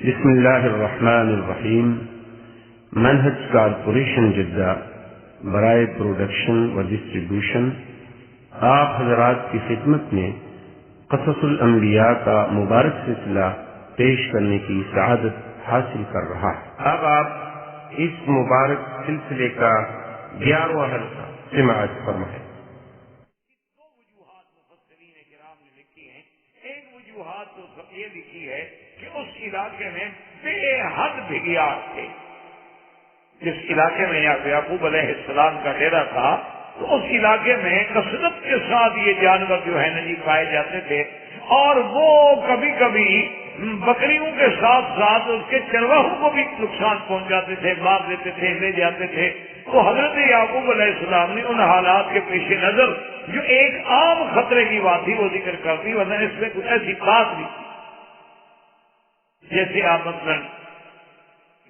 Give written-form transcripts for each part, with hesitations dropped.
بسم اللہ الرحمن الرحیم۔ منہج کارپوریشن جدہ برائے پروڈکشن و ڈسٹریبیوشن آپ حضرات کی خدمت میں قصص الانبیاء کا مبارک سلسلہ پیش کرنے کی سعادت حاصل کر رہا ہے۔ اب آپ اس مبارک سلسلے کا 11واں حلقہ سماعت فرمائیں۔ دو وجوہات مفسرین کرام نے لکھی ہیں۔ ایک وجوہات تو یہ لکھی ہے کہ اس علاقے میں بے حد بھگیار تھے۔ جس علاقے میں یعقوب علیہ السلام کا ڈیرا تھا تو اس علاقے میں کثرت کے ساتھ یہ جانور جو ہے نا پائے جاتے تھے، اور وہ کبھی کبھی بکریوں کے ساتھ ساتھ اس کے چرواہوں کو بھی نقصان پہنچاتے تھے، مار دیتے تھے، لے جاتے تھے۔ تو حضرت یعقوب علیہ السلام نے ان حالات کے پیش نظر جو ایک عام خطرے کی بات تھی وہ ذکر کر دی، ورنہ اس میں کچھ ایسی بات نہیں تھی۔ جیسے آپ مثلا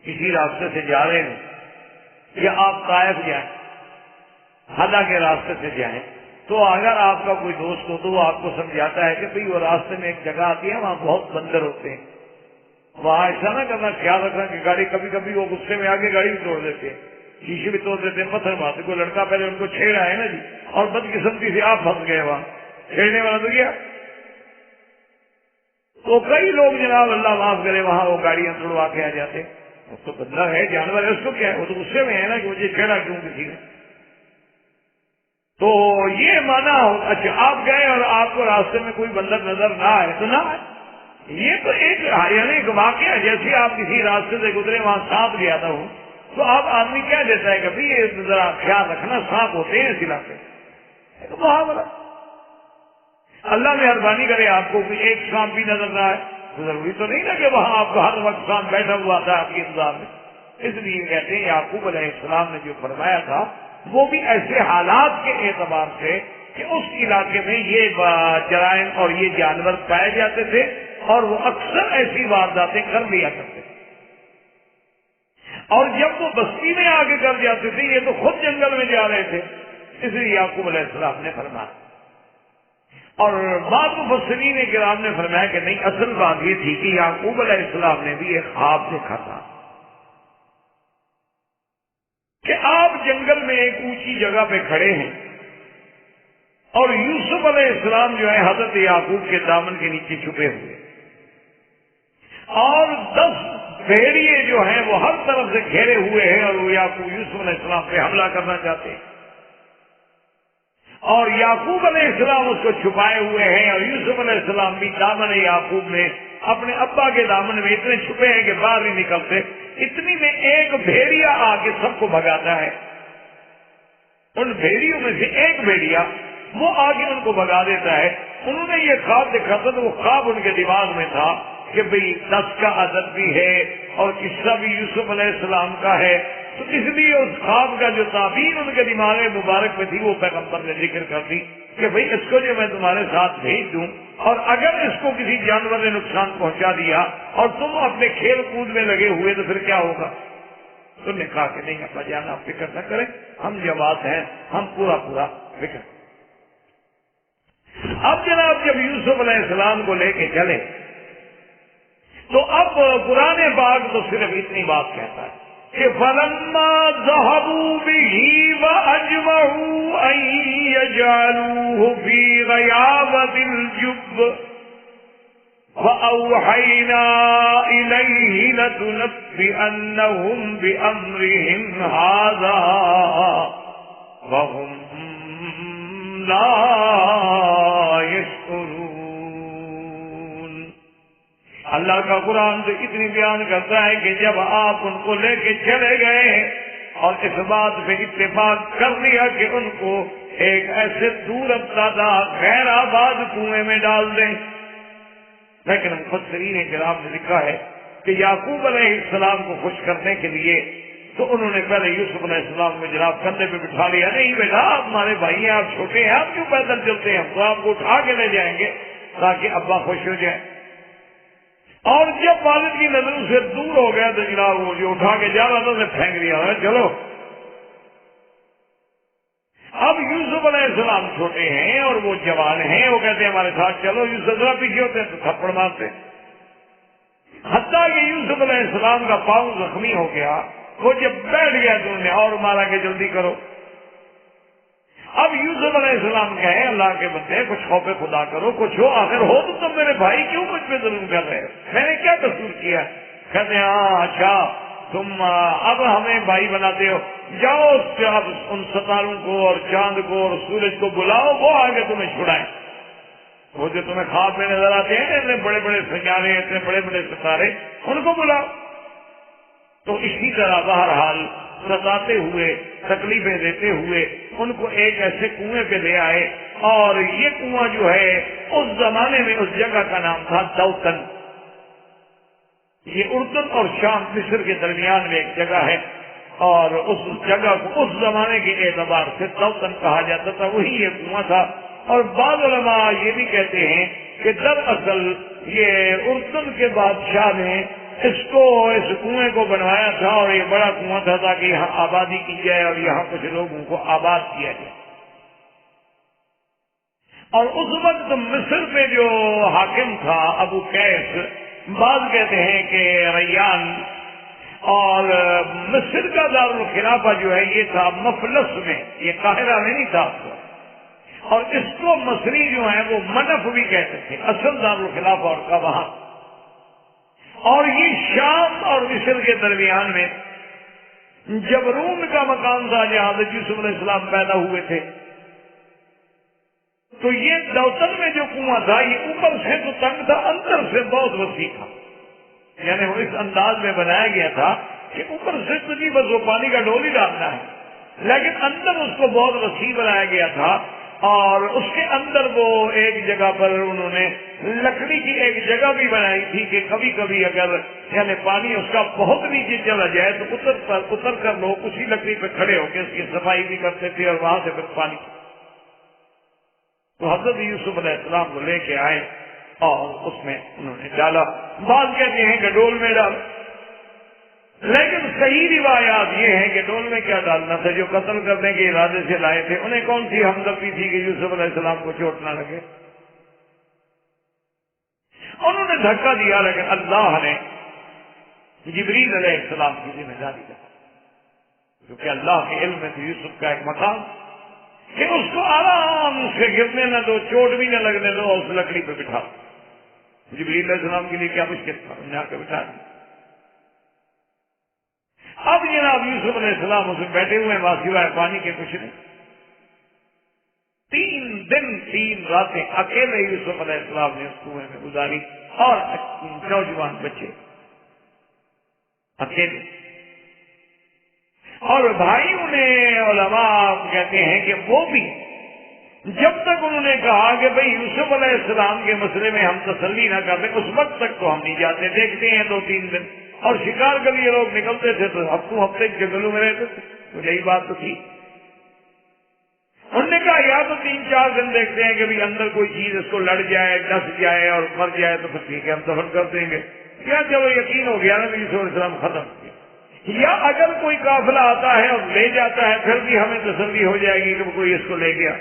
کسی راستے سے جا رہے ہیں یا آپ طائف جائیں، حدا کے راستے سے جائیں، تو اگر آپ کا کوئی دوست ہو تو وہ آپ کو سمجھاتا ہے کہ بھئی وہ راستے میں ایک جگہ آتی ہے وہاں بہت بندر ہوتے ہیں، وہاں ایسا نہ کرنا، خیال رکھنا کہ گاڑی کبھی کبھی وہ غصے میں آگے گاڑی بھی توڑ دیتے ہیں، شیشے بھی توڑ دیتے ہیں، پتھر مارتے۔ کوئی لڑکا پہلے ان کو چھیڑا ہے نا جی، اور بدقسمتی سے آپ پھنس گئے وہاں، چھیڑنے والا تو کیا۔ تو کئی لوگ جناب اللہ معاف کرے وہاں وہ گاڑیاں توڑوا کے آ جاتے، اس تو بندہ ہے، جانور ہے، اس کو کیا ہے، وہ تو غصے میں ہے نا کہ مجھے چھیڑا کیوں کسی نے۔ تو یہ مانا ہو، اچھا آپ گئے اور آپ کو راستے میں کوئی بندر نظر نہ آئے تو نہ آئے، یہ تو ایک یعنی ایک واقعہ۔ جیسے آپ کسی راستے سے گزرے وہاں سانپ گیا تھا ہوں تو آپ آدمی کیا دیتا ہے کہ بھائی یہ ذرا خیال رکھنا، سانپ ہوتے ہیں اس علاقے میں، تو محاورہ۔ اللہ مہربانی کرے آپ کو کوئی ایک سانپ بھی نظر نہ آئے تو ضروری تو نہیں نا کہ وہاں آپ کو ہر وقت سانپ بیٹھا ہوا تھا آپ کے انتظار میں۔ اس لیے کہتے ہیں یعقوب علیہ السلام نے جو فرمایا تھا وہ بھی ایسے حالات کے اعتبار سے کہ اس علاقے میں یہ جرائم اور یہ جانور پائے جاتے تھے، اور وہ اکثر ایسی وارداتیں کر لیا کرتے تھے، اور جب وہ بستی میں آگے کر جاتے تھے یہ تو خود جنگل میں جا رہے تھے، اس لیے یعقوب علیہ السلام نے فرمایا۔ اور بعض مفسرین کرام نے فرمایا کہ نہیں، اصل بات یہ تھی کہ یعقوب علیہ السلام نے بھی ایک خواب دیکھا تھا کہ آپ جنگل میں ایک اونچی جگہ پہ کھڑے ہیں اور یوسف علیہ السلام جو ہے حضرت یعقوب کے دامن کے نیچے چھپے ہوئے، اور 10 بھیڑیے جو ہیں وہ ہر طرف سے گھیرے ہوئے ہیں اور وہ یوسف علیہ السلام پہ حملہ کرنا چاہتے ہیں، اور یعقوب علیہ السلام اس کو چھپائے ہوئے ہیں، اور یوسف علیہ السلام بھی دامن یعقوب میں اپنے ابا کے دامن میں اتنے چھپے ہیں کہ باہر نہیں نکلتے۔ اتنی میں ایک بھیڑیا آ کے سب کو بھگاتا ہے، ان بھیڑیوں میں سے ایک بھیڑیا وہ آگے ان کو بھگا دیتا ہے۔ انہوں نے یہ خواب دیکھا تھا تو وہ خواب ان کے دماغ میں تھا کہ بھئی 10 کا عدد بھی ہے اور قصہ بھی یوسف علیہ السلام کا ہے، تو اس لیے اس خواب کا جو تعبیر ان کے دماغ مبارک میں تھی وہ پیغمبر نے ذکر کر دی کہ بھئی اس کو جو میں تمہارے ساتھ بھیج دوں، اور اگر اس کو کسی جانور نے نقصان پہنچا دیا اور تم اپنے کھیل کود میں لگے ہوئے تو پھر کیا ہوگا۔ تو نے کہا کہ نہیں ابا جان آپ فکر نہ کریں، ہم جواب ہیں، ہم پورا فکر۔ اب جناب جب یوسف علیہ السلام کو لے کے چلے تو اب قرآن پاک تو صرف اتنی بات کہتا ہے کہ فَلَمَّا ذَهَبُوا بِهِ وَأَجْمَعُوا أَن يَجْعَلُوهُ فِي غَيَابَتِ الْجُبِّ فَأَوْحَيْنَا إِلَيْهِ لَتُنَبِّئَنَّهُم بِأَمْرِهِمْ هَٰذَا وَهُمْ لَا يَشْعُرُونَ۔ اللہ کا قرآن تو اتنی بیان کرتا ہے کہ جب آپ ان کو لے کے چلے گئے اور اس بات پہ اتفاق کر لیا کہ ان کو ایک ایسے دور افتادہ غیر آباد کنویں میں ڈال دیں، لیکن مفسرین کرام نے لکھا ہے کہ یعقوب علیہ السلام کو خوش کرنے کے لیے تو انہوں نے پہلے یوسف علیہ السلام کو جناب کندھے پہ بٹھا لیا۔ نہیں بیٹا آپ ہمارے بھائی ہیں، آپ چھوٹے ہیں، آپ کیوں پیدل چلتے ہیں، ہم تو آپ کو اٹھا کے لے جائیں گے تاکہ ابا خوش ہو جائیں۔ اور جب والد کی نظروں سے دور ہو گیا تو جناب وہ جو اٹھا کے جا رہا تھا اسے پھینک دیا، چلو۔ اب یوسف علیہ السلام چھوٹے ہیں اور وہ جوان ہیں، وہ کہتے ہیں ہمارے ساتھ چلو، یوسف ذرا پیچھے ہوتے ہیں تو تھپڑ مارتے، حتیٰ کہ یوسف علیہ السلام کا پاؤں زخمی ہو گیا، وہ جب بیٹھ گیا تو انہوں نے اور مارا کہ جلدی کرو۔ اب یوسف علیہ السلام کہے اللہ کے بندے کچھ خوف خدا کرو، کچھ ہو، آخر ہو تو تم میرے بھائی کیوں مجھ پہ ظلم کر رہے ہو؟ میں نے کیا قصور کیا؟ کہتے ہیں ہاں اچھا تم اب ہمیں بھائی بناتے ہو، جاؤ اب ان ستاروں کو اور چاند کو اور سورج کو بلاؤ، وہ آگے تمہیں چھڑائیں، وہ جو تمہیں خواب میں نظر آتے ہیں اتنے بڑے بڑے سیارے، اتنے بڑے بڑے ستارے، ان کو بلاؤ۔ تو اسی طرح بہرحال ستاتے ہوئے، تکلیفیں دیتے ہوئے ان کو ایک ایسے کنویں پہ لے آئے، اور یہ کنواں جو ہے اس زمانے میں اس جگہ کا نام تھا دوتن۔ یہ اردن اور شام مصر کے درمیان میں ایک جگہ ہے، اور اس جگہ کو اس زمانے کے اعتبار سے دوتن کہا جاتا تھا، وہی یہ کنواں تھا۔ اور بعض علماء یہ بھی کہتے ہیں کہ دراصل یہ اردن کے بادشاہ نے اس کنویں کو بنوایا تھا، اور یہ بڑا کنواں تھا تاکہ یہاں آبادی کی جائے اور یہاں کچھ لوگوں کو آباد کیا جائے۔ اور اس وقت مصر پہ جو حاکم تھا ابو قیس، بعض کہتے ہیں کہ ریان، اور مصر کا دارالخلافہ جو ہے یہ تھا مفلس میں، یہ قاہرہ میں نہیں تھا، اور اس کو مصری جو ہے وہ منف بھی کہتے تھے، اصل دارالخلافہ اور کا وہاں۔ اور یہ شام اور مصر کے درمیان میں جبرون کا مقام تھا جہاں سے یوسف علیہ السلام پیدا ہوئے تھے۔ تو یہ دوتن میں جو کنواں تھا یہ اوپر سے تو تنگ تھا، اندر سے بہت وسیع تھا، یعنی وہ اس انداز میں بنایا گیا تھا کہ اوپر سے تو نہیں بس وہ پانی کا ڈول ہی ڈالنا ہے، لیکن اندر اس کو بہت وسیع بنایا گیا تھا۔ اور اس کے اندر وہ ایک جگہ پر انہوں نے لکڑی کی ایک جگہ بھی بنائی تھی کہ کبھی کبھی اگر یعنی پانی اس کا بہت نیچے چلا جائے تو اتر کر لوگ اسی لکڑی پہ کھڑے ہو کے اس کی صفائی بھی کرتے تھے، اور وہاں سے پھر پانی۔ تو حضرت یوسف علیہ السلام کو لے کے آئے اور اس میں انہوں نے ڈالا، بعض کہتے ہیں کہ ڈول میں ڈال، لیکن صحیح روایات یہ ہیں کہ ڈول میں کیا ڈالنا تھا، جو قتل کرنے کے ارادے سے لائے تھے انہیں کون سی ہمدردی تھی کہ یوسف علیہ السلام کو چوٹ نہ لگے؟ انہوں نے دھکا دیا، لیکن اللہ نے جبریل علیہ السلام کی ذمہ داری دی، کیونکہ اللہ کے علم میں تو یوسف کا ایک مقام کہ اس کو آرام سے گرنے نہ دو، چوٹ بھی نہ لگنے دو، اور اس لکڑی پہ بٹھا۔ جبریل علیہ السلام کے لیے کیا مشکل تھا، انہیں آ کے بٹھا دیا۔ اب جناب یوسف علیہ السلام اس میں بیٹھے ہوئے ہیں، سوائے پانی کے کچھ نہیں۔ 3 دن 3 راتیں اکیلے یوسف علیہ السلام نے اس کنویں میں گزاری، اور نوجوان بچے اکیلے۔ اور بھائیوں نے علماء کہتے ہیں کہ وہ بھی جب تک انہوں نے کہا کہ بھئی یوسف علیہ السلام کے مسئلے میں ہم تسلی نہ کرتے اس وقت تک تو ہم نہیں جاتے، دیکھتے ہیں 2-3 دن، اور شکار کے لیے لوگ نکلتے تھے تو ہفتے جنگلوں میں رہتے تھے، تو یہی بات تو تھی۔ انہوں نے کہا یا تو 3-4 دن دیکھتے ہیں کہ بھی اندر کوئی چیز اس کو لڑ جائے، ڈس جائے اور مر جائے تو پھر ٹھیک ہے ہم دفن کر دیں گے، یا چلو یقین ہو گیا نا کہ یوسف علیہ السلام ختم ہو گیا، یا اگر کوئی قافلہ آتا ہے اور لے جاتا ہے پھر بھی ہمیں تسلی ہو جائے گی کہ کوئی اس کو لے گیا۔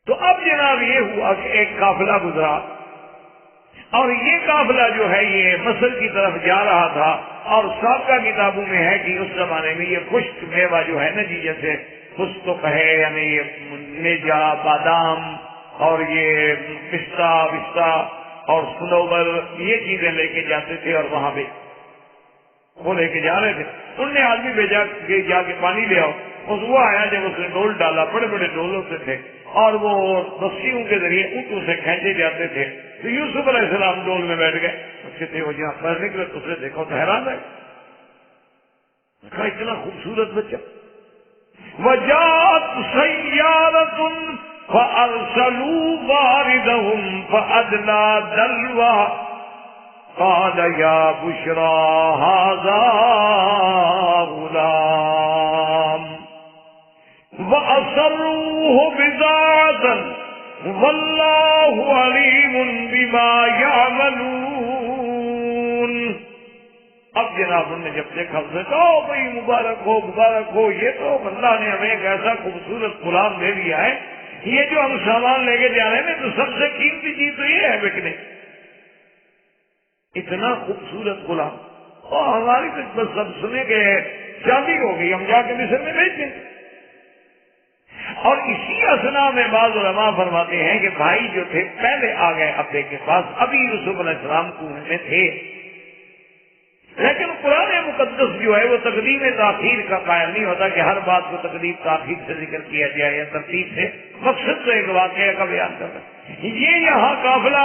تو اب جناب یہ ہوا کہ ایک قافلہ گزرا، اور یہ قافلہ جو ہے یہ مصر کی طرف جا رہا تھا، اور سابقہ کتابوں میں ہے کہ اس زمانے میں یہ خشک میوہ جو ہے نا جی، جیسے خشک ہے یعنی یہ نیجا، بادام اور یہ پستہ وستہ اور سنوبر، یہ چیزیں لے کے جاتے تھے، اور وہاں پہ وہ لے کے جا رہے تھے۔ انہوں نے آدمی بھیجا کہ جا کے پانی لے آؤ، وہ آیا، جب اس نے ڈول ڈالا، بڑے بڑے ڈول ہوتے تھے اور وہ رسیوں کے ذریعے اونٹوں سے کھینچے جاتے تھے، تو یوسف علیہ السلام ڈول میں بیٹھ گئے، اچھے تھے وہ جہاں پر نکلے تو اسے دیکھو تو حیران ہے، اتنا خوبصورت بچہ۔ وَجَاءَتْ سَيَّارَةٌ فَأَرْسَلُوا وَارِدَهُمْ فَأَدْلَىٰ دَلْوَهُ قَالَ يَا بُشْرَىٰ هَٰذَا غُلَامٌ وَأَسَرُّوهُ بِضَاعَةً وَاللَّهُ عَلِيمٌ بِمَا يَعْمَلُونَ۔ اب جناب انہوں نے جب دیکھا اسے کہا بھائی مبارک ہو یہ تو اللہ نے ہمیں ایک ایسا خوبصورت غلام دے دیا ہے، یہ جو ہم سامان لے کے جا رہے ہیں تو سب سے قیمتی چیز تو یہ ہے بکنے۔ اتنا خوبصورت غلام، اور ہماری تو بس سب سنے کہ شادی ہو گئی، ہم جا کے مصر میں بھیج دیں۔ اور اسی اسنا میں بعض علماء فرماتے ہیں کہ بھائی جو تھے پہلے آ گئے ابے کے پاس، ابھی یوسف علیہ السلام کنویں میں تھے، لیکن قرآن مقدس جو ہے وہ تقدیم تاخیر کا قائل نہیں ہوتا کہ ہر بات کو تقدیم تاخیر سے ذکر کیا جائے یا ترتیب سے، مقصد تو ایک واقعہ کا بیان کرنا۔ یہ یہاں قافلہ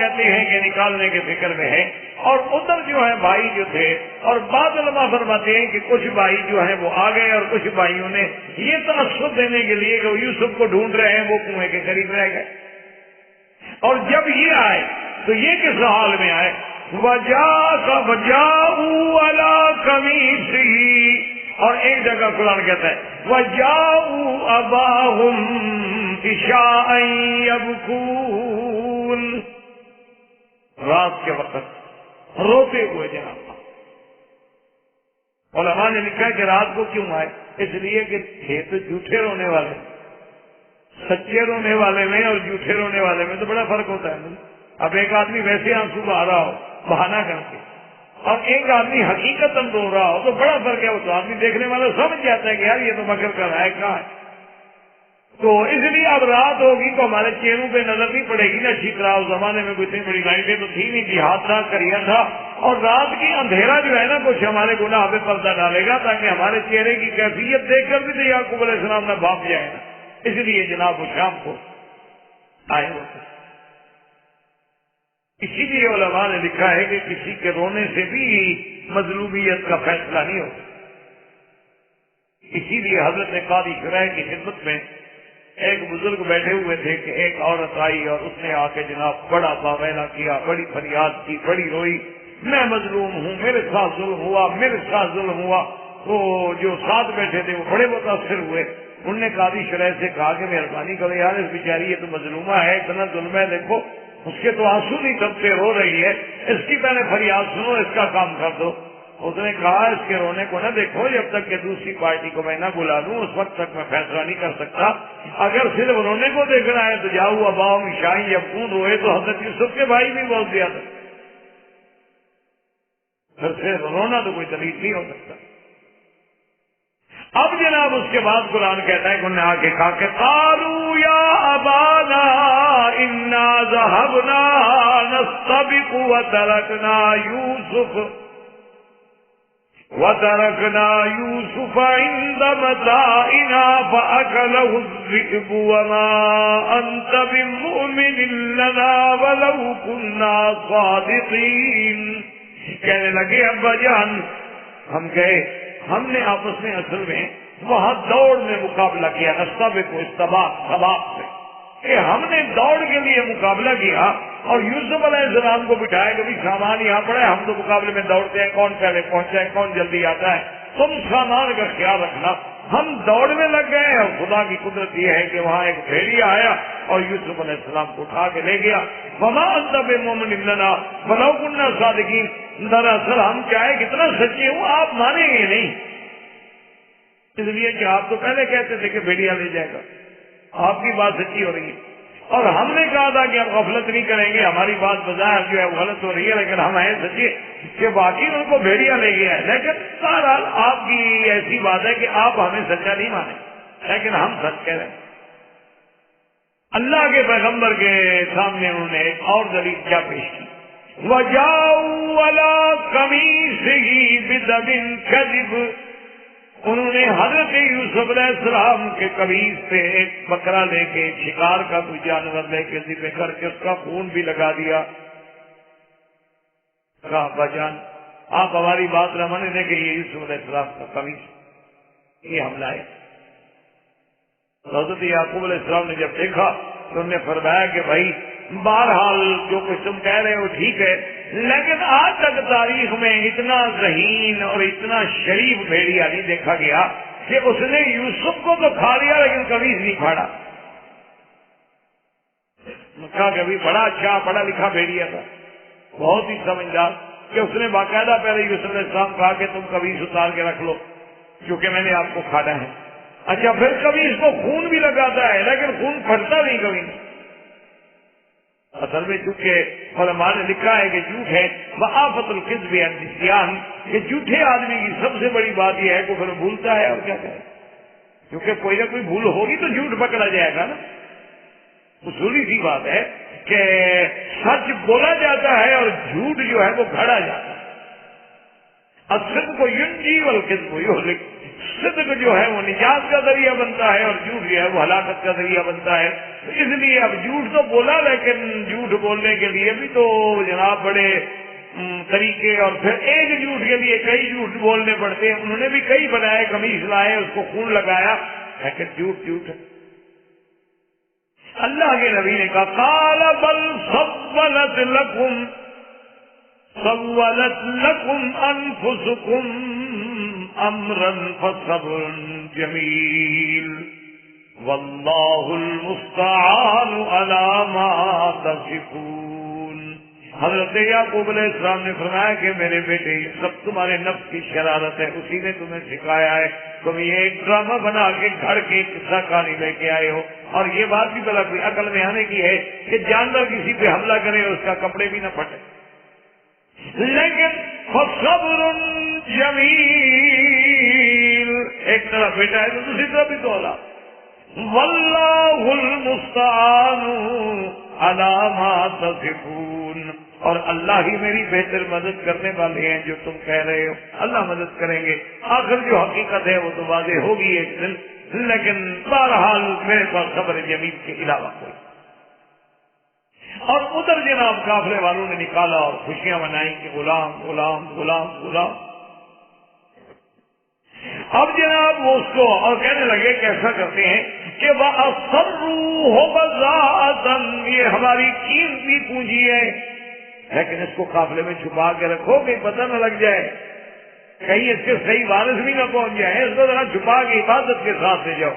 کہتے ہیں کہ نکالنے کے فکر میں ہے، اور ادھر جو ہے بھائی جو تھے، اور بعض علماء فرماتے ہیں کہ کچھ بھائی جو ہیں وہ آ گئے، اور کچھ بھائیوں نے یہ تأثر دینے کے لیے کہ وہ یوسف کو ڈھونڈ رہے ہیں وہ کنویں کے قریب رہ گئے، اور جب یہ آئے تو یہ کس حال میں آئے، وَجَاءُوا عَلَىٰ قَمِيصِهِ، اور ایک جگہ قرآن کہتا ہے وَجَاءُوا أَبَاهُمْ عِشَاءً يَبْكُونَ، رات کے وقت روتے ہوئے جناب۔ علماء نے لکھا ہے کہ رات کو کیوں آئے، اس لیے کہ تھے تو جھوٹے رونے والے، سچے رونے والے میں اور جھوٹے رونے والے میں تو بڑا فرق ہوتا ہے نا۔ اب ایک آدمی ویسے آنسو بہا رہا ہو بہانا کر کے، اور ایک آدمی حقیقت رو رہا ہو تو بڑا فرق ہے، وہ تو آدمی دیکھنے والا سمجھ جاتا ہے کہ یار یہ تو مکر کر رہا ہے، کہاں ہے۔ تو اس لیے اب رات ہوگی تو ہمارے چہروں پہ نظر نہیں پڑے گی نا اچھی طرح، اس زمانے میں کوئی اتنی بڑی لائٹیں تو تھی نہیں، جہاد تھا، کریا تھا، اور رات کی اندھیرا جو ہے نا کچھ ہمارے گناہ پہ پردہ ڈالے گا تاکہ ہمارے چہرے کی کیفیت دیکھ کر بھی تو یعقوب علیہ السلام نہ بھاگ جائے نا، اس لیے جناب وہ شام کو آئے ہوتے۔ اسی لیے علماء نے لکھا ہے کہ کسی کے رونے سے بھی مظلومیت کا فیصلہ نہیں ہوتا، اسی لیے حضرت قاضی شرح کی خدمت میں ایک بزرگ بیٹھے ہوئے تھے کہ ایک عورت آئی اور اس نے آ کے جناب بڑا باویلا کیا، بڑی فریاد کی، بڑی روئی، میں مظلوم ہوں، میرے ساتھ ظلم ہوا، میرے ساتھ ظلم ہوا۔ وہ جو ساتھ بیٹھے تھے وہ بڑے متاثر ہوئے، انہوں نے قاضی شرح سے کہا کہ مہربانی کرو یار، اس بیچاری یہ تو مظلومہ ہے، اتنا ظلم ہے، دیکھو اس کے تو آنسو نہیں تھمتے، رو رہی ہے، اس کی پہلے فریاد سنو، اس کا کام کر دو۔ اس نے کہا اس کے رونے کو نہ دیکھو، جب تک کہ دوسری پارٹی کو میں نہ بلا لوں اس وقت تک میں فیصلہ نہیں کر سکتا، اگر صرف رونے کو دیکھنا ہے تو جاؤ اباؤ عشاء یبکون، روئے تو حضرت یوسف کے بھائی بھی بہت زیادہ، پھر صرف رونا تو کوئی دلیل نہیں ہو سکتا۔ اب جناب اس کے بعد قرآن کہتا ہے کہ انہوں نے آ کے کہا کہ قالوا یا ابانا انا ذهبنا نستبق وتركنا يوسف عند متاعنا فأكله الذئب وما أنت بمؤمن لنا ولو كنا صادقين۔ کہنے لگے ابا جان ہم گئے، ہم نے آپس میں اصل میں وہاں دوڑ میں مقابلہ کیا، نستبق کو سباق سے، کہ ہم نے دوڑ کے لیے مقابلہ کیا اور یوسف علیہ السلام کو بٹھایا کہ بھی سامان یہاں پڑا ہے، ہم تو مقابلے میں دوڑتے ہیں، کون پہلے پہنچا ہے، کون جلدی آتا ہے، تم سامان کا خیال رکھنا۔ ہم دوڑ میں لگ گئے اور خدا کی قدرت یہ ہے کہ وہاں ایک بھیڑیا آیا اور یوسف علیہ السلام کو اٹھا کے لے گیا۔ وما انت بمؤمن لنا ولو كنا صادقین، دراصل ہم چاہے کتنا سچے ہوں آپ مانیں گے نہیں، اس لیے کہ آپ تو پہلے کہتے تھے کہ بھیڑیا لے جائے گا، آپ کی بات سچی ہو رہی ہے، اور ہم نے کہا تھا کہ ہم غفلت نہیں کریں گے، ہماری بات بظاہر جو ہے وہ غلط ہو رہی ہے، لیکن ہم ہیں سچے کہ باقی ان کو بھیڑیا لے گیا ہے۔ لیکن بہرحال آپ کی ایسی بات ہے کہ آپ ہمیں سچا نہیں مانیں، لیکن ہم سچ کہہ رہے ہیں۔ اللہ کے پیغمبر کے سامنے انہوں نے ایک اور دلیل کیا پیش کی، وَجَاءُوا عَلَىٰ قَمِيصِهِ بِدَمٍ كَذِبٍ، انہوں نے حضرت یوسف علیہ السلام کے قمیص پہ ایک بکرا لے کے، شکار کا کوئی جانور لے کے ذبح کر کے اس کا خون بھی لگا دیا۔ کہا ابا جان آپ ہماری بات نہ مانے دیں کہ یہ یوسف علیہ السلام کا قمیص یہ حملہ ہے۔ حضرت یعقوب علیہ السلام نے جب دیکھا تو انہوں نے فرمایا کہ بھائی بہرحال جو کچھ تم کہہ رہے ہو ٹھیک ہے، لیکن آج تک تاریخ میں اتنا ذہین اور اتنا شریف بھیڑیا نہیں دیکھا گیا کہ اس نے یوسف کو تو کھا لیا لیکن قمیص نہیں پھاڑا۔ کہا کہ ابھی بڑا اچھا پڑھا لکھا بھیڑیا تھا، بہت ہی سمجھدار، کہ اس نے باقاعدہ پہلے یوسف علیہ السلام کہا کہ تم قمیص اتار کے رکھ لو کیونکہ میں نے آپ کو کھانا ہے۔ اچھا پھر کبھی اس کو خون بھی لگاتا ہے لیکن خون پھٹتا نہیں کبھی، اصل میں چونکہ علماء نے لکھا ہے کہ جھوٹ ہے وآفت الکذب النسیان، کہ جھوٹے آدمی کی سب سے بڑی بات یہ ہے کہ پھر بھولتا ہے اور کیا کرے، کیونکہ کوئی نہ کوئی بھول ہوگی تو جھوٹ پکڑا جائے گا نا۔ اصولی سی بات ہے کہ سچ بولا جاتا ہے اور جھوٹ جو ہے وہ گھڑا جاتا ہے۔ الصدق ینجی والکذب یہلک، صدق جو ہے وہ نجات کا ذریعہ بنتا ہے اور جھوٹ جو ہے وہ ہلاکت کا ذریعہ بنتا ہے۔ اس لیے اب جھوٹ تو بولا، لیکن جھوٹ بولنے کے لیے بھی تو جناب بڑے طریقے، اور پھر ایک جھوٹ کے لیے کئی جھوٹ بولنے پڑتے ہیں۔ انہوں نے بھی کئی بنائے، قمیص لائے، اس کو خون لگایا، لیکن جھوٹ جھوٹ ہے۔ اللہ کے نبی نے کہا قال بل سولت لکم انفسکم امرا فصبر جمیل واللہ المستعان علی ما تصفون۔ حضرت یعقوب علیہ السلام نے فرمایا کہ میرے بیٹے یہ سب تمہارے نفس کی شرارت ہے، اسی نے تمہیں سکھایا ہے، تم یہ ایک ڈرامہ بنا کے گھڑ کے قصہ کہانی لے کے آئے ہو، اور یہ بات بھی بلا کوئی عقل میں آنے کی ہے کہ جانور کسی پہ حملہ کرے اور اس کا کپڑے بھی نہ پھٹے، لیکن فصبر جمیل، ایک طرف بیٹا ہے تو دوسری طرف بھی تو اولاد، واللہ المستعان علی ما تصفون، اور اللہ ہی میری بہتر مدد کرنے والے ہیں جو تم کہہ رہے ہو، اللہ مدد کریں گے۔ آخر جو حقیقت ہے وہ تو واضح ہوگی ایک دن، لیکن بہرحال میرے پاس صبر جمیل کے علاوہ کوئی۔ اور ادھر جناب قافلے والوں نے نکالا اور خوشیاں منائی کہ غلام غلام غلام غلام۔ اب جناب وہ اس کو اور کہنے لگے کہ ایسا کرتے ہیں کہ وَأَصَرُّوهُ بَضَاعَةً، یہ ہماری قیمتی پونجی ہے، لیکن اس کو قافلے میں چھپا کے رکھو کہ پتہ نہ لگ جائے، کہیں اس کے صحیح وارث بھی نہ پہنچ جائے، اس کو ذرا چھپا کے حفاظت کے ساتھ لے جاؤ۔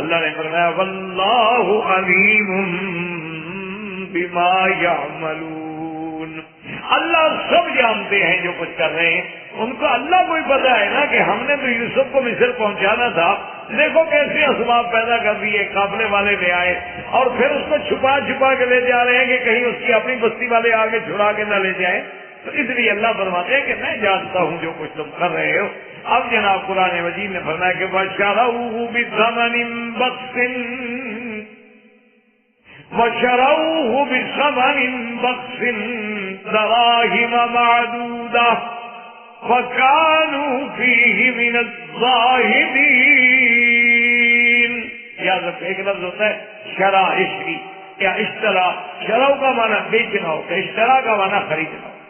اللہ نے فرمایا واللہ علیم بما یعملون، اللہ سب جانتے ہیں جو کچھ کر رہے ہیں، ان کو اللہ کو ہی پتا ہے نا کہ ہم نے تو یوسف کو مصر پہنچانا تھا، دیکھو کیسے اسباب پیدا کر دیے، قافلے والے لے آئے اور پھر اس کو چھپا چھپا کے لے جا رہے ہیں کہ کہیں اس کی اپنی بستی والے آگے چھڑا کے نہ لے جائیں، تو اس لیے اللہ فرماتے ہیں کہ میں جانتا ہوں جو کچھ تم کر رہے ہو۔ اب جناب قرآن مجید نے فرمایا کہ وَشَرَوْهُ بِثَمَنٍ بَخْسٍ وَشَرَوْهُ بِثَمَنٍ بَخْسٍ دَرَاهِمَ مَعْدُودَةٍ وَكَانُوا فِيهِ مِنَ الزَّاهِدِينَ۔ یاد رکھو ایک لفظ ہوتا ہے شرع اشری یا اشترا، شرع کا معنی بیچنا ہوتا ہے، اشترا کا معنی خریدنا ہوتا ہے،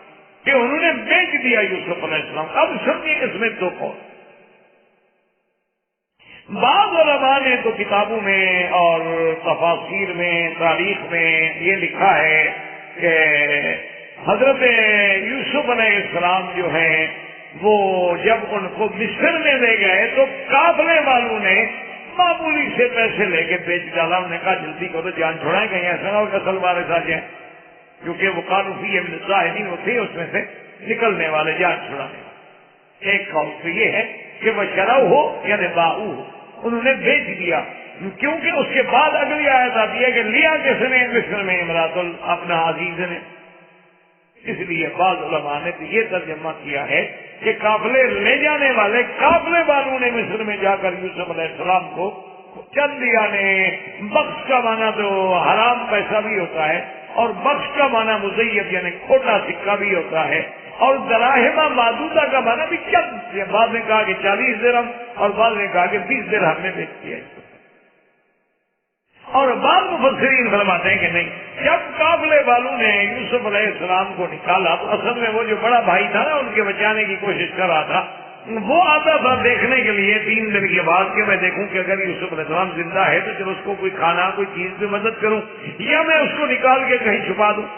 کہ انہوں نے بیچ دیا یوسف علیہ السلام۔ اب سمجھے اس میں دو قول، بعض علماء نے تو کتابوں میں اور تفاسیر میں تاریخ میں یہ لکھا ہے کہ حضرت یوسف علیہ السلام جو ہیں وہ جب ان کو مصر میں لے گئے تو قافلے والوں نے معمولی سے پیسے لے کے بیچ ڈالا، انہوں نے کہا جلدی کرو جان چھوڑائیں، کہیں ایسا نہ ہو کہ اصل وارث آ جائیں، کیونکہ وہ قانونی الزاہدین ہوتے ہیں، اس میں سے نکلنے والے جان چھڑانے والے۔ ایک قول تو یہ ہے کہ وہ شرع ہو یعنی باؤ ہو، انہوں نے بیچ دیا، کیونکہ اس کے بعد اگلی آیت آتی ہے کہ لیا کس نے مصر میں امراۃ اپنا عزیز نے، اس لیے بعض علماء نے تو یہ ترجمہ کیا ہے کہ قافلے لے جانے والے قافلے والوں نے مصر میں جا کر یوسف علیہ السلام کو چند دیا نے۔ بخش کا معنی تو حرام پیسہ بھی ہوتا ہے، اور بخش کا معنی مزیب یعنی کھوٹا سکہ بھی ہوتا ہے، اور دراہمہ معدودہ کا معنی بھی چند، بعض نے کہا کہ 40 درہم اور بعض نے کہا کہ 20 درہم میں بیچ دیا۔ اور بعض مفسرین فرماتے ہیں کہ نہیں، جب قافلے والوں نے یوسف علیہ السلام کو نکالا تو اصل میں وہ جو بڑا بھائی تھا نا ان کے بچانے کی کوشش کر رہا تھا، وہ آتا تھا دیکھنے کے لیے 3 دن کے بعد کہ میں دیکھوں کہ اگر یوسف علیہ السلام زندہ ہے تو چلو اس کو کوئی کھانا کوئی چیز پہ مدد کروں، یا میں اس کو نکال کے کہیں چھپا دوں۔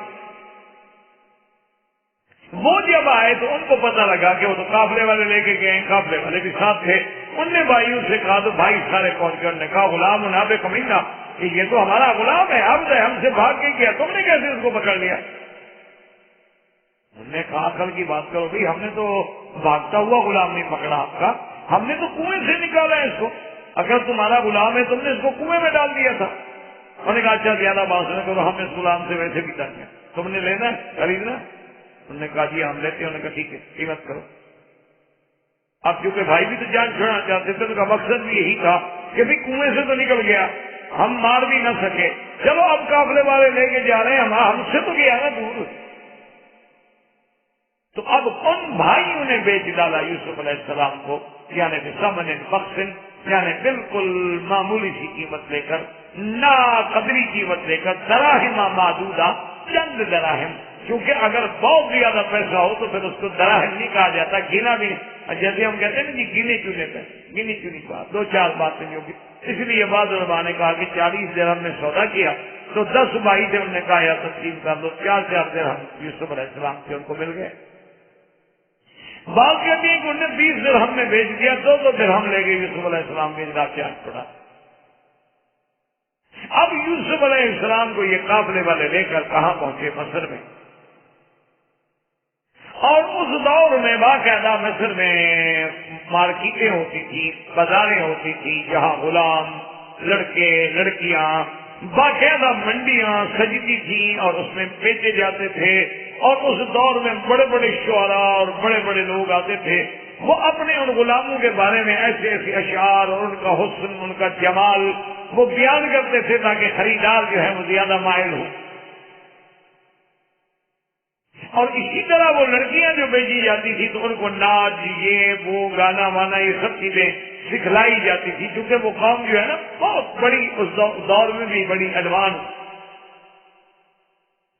وہ جب آئے تو ان کو پتہ لگا کہ وہ تو قافلے والے لے کے گئے، قافلے والے بھی ساتھ تھے، ان نے بھائیوں سے کہا تو بھائی سارے پہنچ کر نے کہا غلام نابے کمینہ، یہ تو ہمارا غلام ہے، عبد ہے، ہم سے بھاگ کے گیا، تم نے کیسے اس کو پکڑ لیا؟ انہوں نے کہا عقل کی بات کرو بھائی، ہم نے تو بھاگتا ہوا غلام نہیں پکڑا آپ کا، ہم نے تو کنویں سے نکالا ہے اس کو، اگر تمہارا غلام ہے تم نے اس کو کنویں میں ڈال دیا تھا۔ انہوں نے کہا اچھا زیادہ بات نہ کرو، ہم اس غلام سے ویسے بھی تنگ ہیں، تم نے لینا ہے خریدنا؟ انہوں نے کہا جی ہم لیتے ہیں۔ انہوں نے کہا ٹھیک ہے قیمت کرو۔ اب کیونکہ بھائی بھی تو جان چھوڑنا چاہتے تھے، ان کا مقصد بھی یہی تھا کہ بھی کنویں سے تو نکل گیا، ہم مار بھی نہ سکے، چلو اب قافلے والے لے کے جا رہے ہیں، ہم سے تو گیا نا دور۔ تو اب ان بھائیوں نے بیچ ڈالا یوسف علیہ السلام کو، یعنی بثمن بخس، یعنی بالکل معمولی سی قیمت لے کر، نا قدری قیمت لے کر، دراہم معدودہ، چند دراہم، کیونکہ اگر بہت زیادہ پیسہ ہو تو پھر اس کو دراہم نہیں کہا جاتا، گنا بھی نہیں، جیسے ہم کہتے ہیں نا جی گنے چنے پہ، گنی چنی بات، دو چار باتیں نہیں ہوگی۔ اس لیے بعض علماء نے کہا کہ 40 درہم میں سودا کیا تو 10 بھائی تھے، انہوں نے کہا یا تقسیم کر دو، 4 درہم یوسف علیہ السلام سے ان کو مل گئے۔ بعض کہتے ہیں کہ انہوں نے 20 درہم میں بیچ دیا، 2 درہم لے گئے یوسف علیہ السلام کے جناب سے آج پڑا۔ اب یوسف علیہ السلام کو یہ قافلے والے لے کر کہاں پہنچے؟ مصر میں۔ اور اس دور میں باقاعدہ مصر میں مارکیٹیں ہوتی تھی، بازاریں ہوتی تھی، جہاں غلام، لڑکے، لڑکیاں، باقاعدہ منڈیاں سجتی تھیں اور اس میں بیچے جاتے تھے۔ اور اس دور میں بڑے بڑے شعراء اور بڑے بڑے لوگ آتے تھے، وہ اپنے ان غلاموں کے بارے میں ایسے ایسے اشعار اور ان کا حسن، ان کا جمال وہ بیان کرتے تھے تاکہ خریدار جو ہے وہ زیادہ مائل ہو۔ اور اسی طرح وہ لڑکیاں جو بیچی جاتی تھی تو ان کو ناچ، یہ وہ گانا وانا، یہ سب چیزیں سکھلائی جاتی تھی، کیونکہ وہ قوم جو ہے نا بہت بڑی، اس دور میں بھی بڑی ایڈوانس۔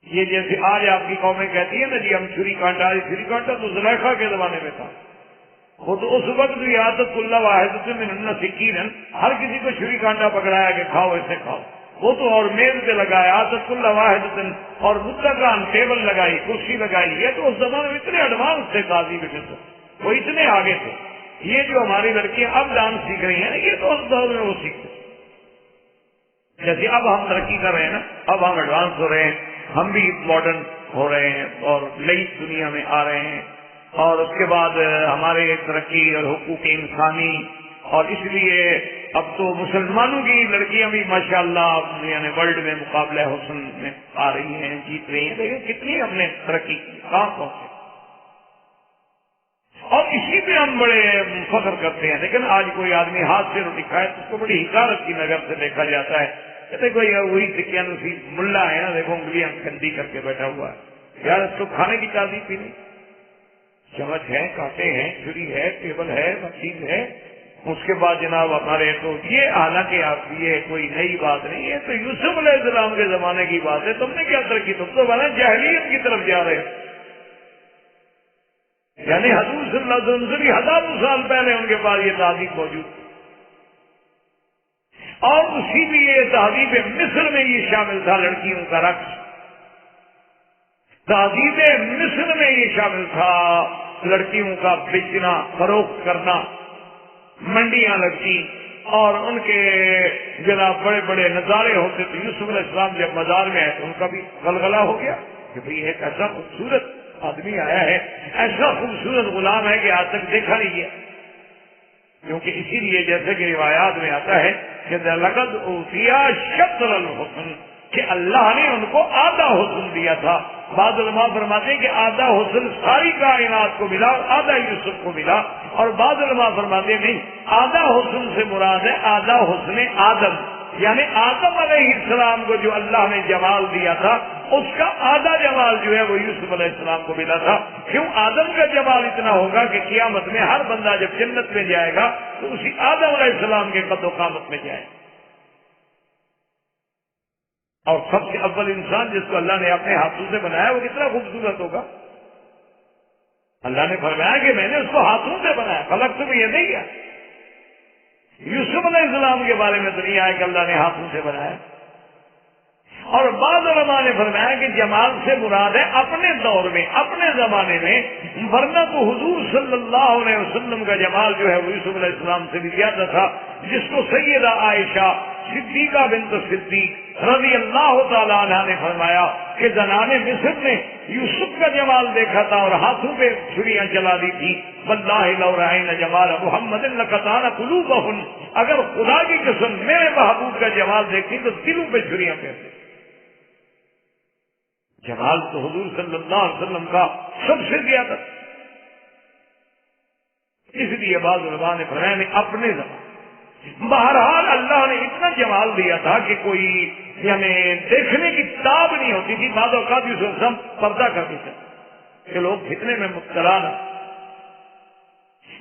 یہ جیسے آج آپ کی قومیں کہتی ہیں نا جی ہم چھری کانٹا، چھری کانٹا تو زلیخا کے زمانے میں تھا، وہ تو اس وقت بھی عادت اللہ واحد من سکین، ہر کسی کو چھری کانٹا پکڑایا کہ کھاؤ ایسے کھاؤ، وہ تو اور میز پہ لگایا عادت اللہ واحد، اور متکان ٹیبل لگائی، کرسی لگائی۔ یہ تو اس زمانے میں اتنے ایڈوانس تھے تہذیب مصر، وہ اتنے آگے تھے۔ یہ جو ہماری لڑکیاں اب ڈانس سیکھ رہی ہیں نا، یہ تو اس دور میں وہ سیکھتے، جیسے اب ہم ترقی کر رہے ہیں نا، اب ہم ایڈوانس ہو رہے ہیں، ہم بھی ماڈرن ہو رہے ہیں اور نئی دنیا میں آ رہے ہیں، اور اس کے بعد ہمارے ترقی اور حقوق انسانی، اور اس لیے اب تو مسلمانوں کی لڑکیاں بھی ماشاءاللہ یعنی ورلڈ میں مقابلہ حسن میں آ رہی ہیں، جیت رہی ہیں۔ لیکن کتنی ہم نے ترقی کی، کہاں پہنچے، اور اسی پہ ہم بڑے فخر کرتے ہیں۔ لیکن آج کوئی آدمی ہاتھ سے روٹی کھائے تو اس کو بڑی حقارت کی نظر سے دیکھا جاتا ہے، کہتے کوئی وہی سکیا نصیب ملا ہے نا، دیکھو انگلیاں گندی کر کے بیٹھا ہوا ہے، یار اس کو کھانے کی تعریف بھی نہیں، چمچ ہے، کانٹے ہیں، چھری ہے، ٹیبل ہے، مشین ہے، اس کے بعد جناب ہمارے تو یہ، حالانکہ آپ یہ کوئی نئی بات نہیں ہے، تو یوسف علیہ السلام کے زمانے کی بات ہے، تم نے کیا ترقی، تم تو بنا جاہلیت کی طرف جا رہے ہو، یعنی حضور صلی اللہ علیہ وسلم سے ہزاروں سال پہلے ان کے پاس یہ تہذیب موجود، اور اسی بھی یہ تہذیب مصر میں یہ شامل تھا، لڑکیوں کا رقص، تہذیب مصر میں یہ شامل تھا، لڑکیوں کا بیچنا، فروخت کرنا، منڈیاں لگتی، اور ان کے جناب بڑے بڑے نظارے ہوتے تھے۔ یوسف علیہ السلام جب مزار میں آئے تو ان کا بھی غلغلہ ہو گیا کہ بھئی ایک ایسا خوبصورت آدمی آیا ہے، ایسا خوبصورت غلام ہے کہ آج تک دیکھا نہیں ہے، کیونکہ اسی لیے جیسے کہ روایات میں آتا ہے کہ لقد اوتیا شطر الحسن، کہ اللہ نے ان کو آدھا حسن دیا تھا۔ بعض علماء فرماتے ہیں کہ آدھا حسن ساری کائنات کو ملا اور آدھا یوسف کو ملا، اور بعض علماء فرماتے ہیں نہیں، آدھا حسن سے مراد ہے آدھا حسن آدم، یعنی آدم علیہ السلام کو جو اللہ نے جمال دیا تھا اس کا آدھا جمال جو ہے وہ یوسف علیہ السلام کو ملا تھا۔ کیوں؟ آدم کا جمال اتنا ہوگا کہ قیامت میں ہر بندہ جب جنت میں جائے گا تو اسی آدم علیہ السلام کے قد و قامت میں جائے گا، اور سب سے اول انسان جس کو اللہ نے اپنے ہاتھوں سے بنایا وہ کتنا خوبصورت ہوگا۔ اللہ نے فرمایا کہ میں نے اس کو ہاتھوں سے بنایا، فلک تو یہ نہیں ہے۔ یوسف علیہ السلام کے بارے میں تو نہیں آیا کہ اللہ نے ہاتھوں سے بنایا، اور بعض علماء نے فرمایا کہ جمال سے مراد ہے اپنے دور میں، اپنے زمانے میں، ورنہ تو حضور صلی اللہ علیہ وسلم کا جمال جو ہے وہ یوسف علیہ السلام سے بھی زیادہ تھا، جس کو سیدہ عائشہ صدیقہ بنت صدیق رضی اللہ تعالیٰ عنہ نے فرمایا کہ زنان مصر نے یوسف کا جمال دیکھا تھا اور ہاتھوں پہ چھریاں چلا دی تھی، واللہ لو رأینا جمال محمد لقطعنا قلوبہن، اگر خدا کی قسم میرے محبوب کا جمال دیکھتی تو دلوں پہ چھریاں پھیرتی۔ جمال تو حضور صلی اللہ علیہ وسلم کا سب سے زیادہ، اس لیے بعض علماء نے فرمایا نے اپنے زمان، بہرحال اللہ نے اتنا جمال دیا تھا کہ کوئی یعنی دیکھنے کی تاب نہیں ہوتی تھی، بعض اوقات یوسف ہم پردہ کرتے تھے کہ لوگ فتنے میں مبتلا نہ۔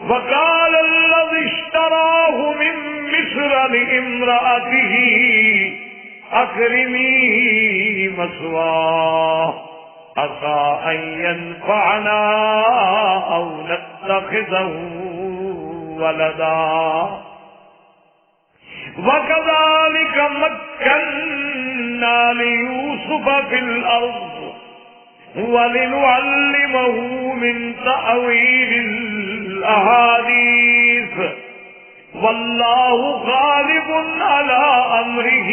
وقال الذي اشتراه من مصر لامرأته اکرمی مثواه عسى ان ينفعنا او نتخذه ولدا وكذلك مكنا ليوسف في الارض ولنعلمه من تأويل الاحاديث واللہ غالب على امرہ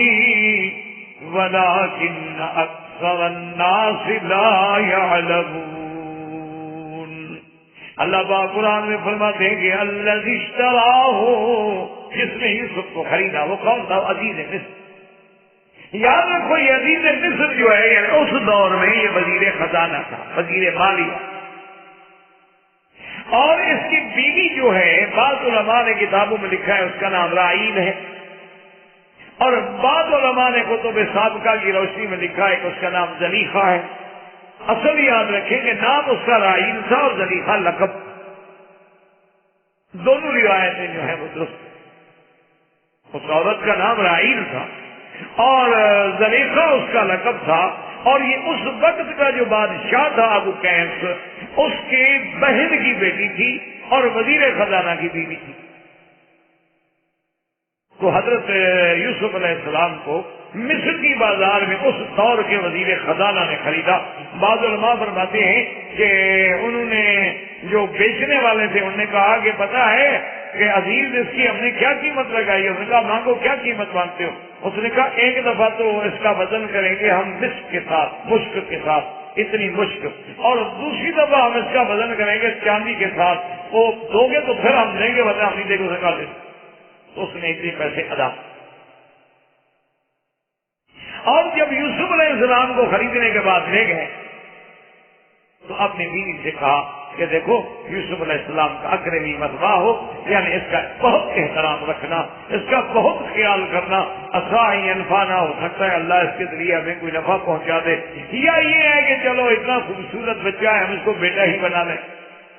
ولكن اکثر الناس لا يعلمون۔ اللہ پاک قرآن میں فرماتے ہیں کہ الذی اشتراہ، جس نے یوسف کو خریدا، وہ کون تھا؟ عزیز مصر۔ یاد رکھو یہ عزیز مصر جو ہے یعنی اس دور میں یہ وزیر خزانہ تھا، وزیر مالیہ، اور اس کی بیوی جو ہے بعض علماء نے کتابوں میں لکھا ہے اس کا نام رائیل ہے، اور بعض علماء نے کتب سابقہ کی روشنی میں لکھا ہے کہ اس کا نام زلیخا ہے۔ اصل یاد رکھیں کہ نام اس کا رائیل تھا اور زلیخا لقب، دونوں روایتیں جو ہے وہ درست۔ اس عورت کا نام رائیل تھا اور زلیخا اس کا لقب تھا، اور یہ اس وقت کا جو بادشاہ تھا ابو قیس، اس کی بہن کی بیٹی تھی اور وزیر خزانہ کی بیوی تھی۔ تو حضرت یوسف علیہ السلام کو مصر کی بازار میں اس دور کے وزیر خزانہ نے خریدا۔ بعض علماء فرماتے ہیں کہ انہوں نے جو بیچنے والے تھے انہوں نے کہا کہ پتہ ہے کہ عزیز اس کی ہم نے کیا قیمت لگائی ہے؟ اس نے کہا مانگو، کیا قیمت مانگتے ہو؟ اس نے کہا ایک دفعہ تو اس کا وزن کریں گے ہم مشک کے ساتھ، مشک کے ساتھ، اتنی مشک، اور دوسری دفعہ ہم اس کا وزن کریں گے چاندی کے ساتھ، وہ دو گے تو پھر ہم دیں گے، ورنہ ہم نہیں دیں گے۔ اسے کہا تو اس نے اتنے پیسے ادا۔ اور جب یوسف علیہ السلام کو خریدنے کے بعد لے گئے تو اپنی بیوی سے کہا کہ دیکھو یوسف علیہ السلام کا اکرمی مثواہ ہو، یعنی اس کا بہت احترام رکھنا، اس کا بہت خیال کرنا، عسیٰ ان ینفعنا، ہو سکتا ہے اللہ اس کے ذریعے ہمیں کوئی نفع پہنچا دے، یا یہ ہے کہ چلو اتنا خوبصورت بچہ ہے ہم اس کو بیٹا ہی بنا لیں۔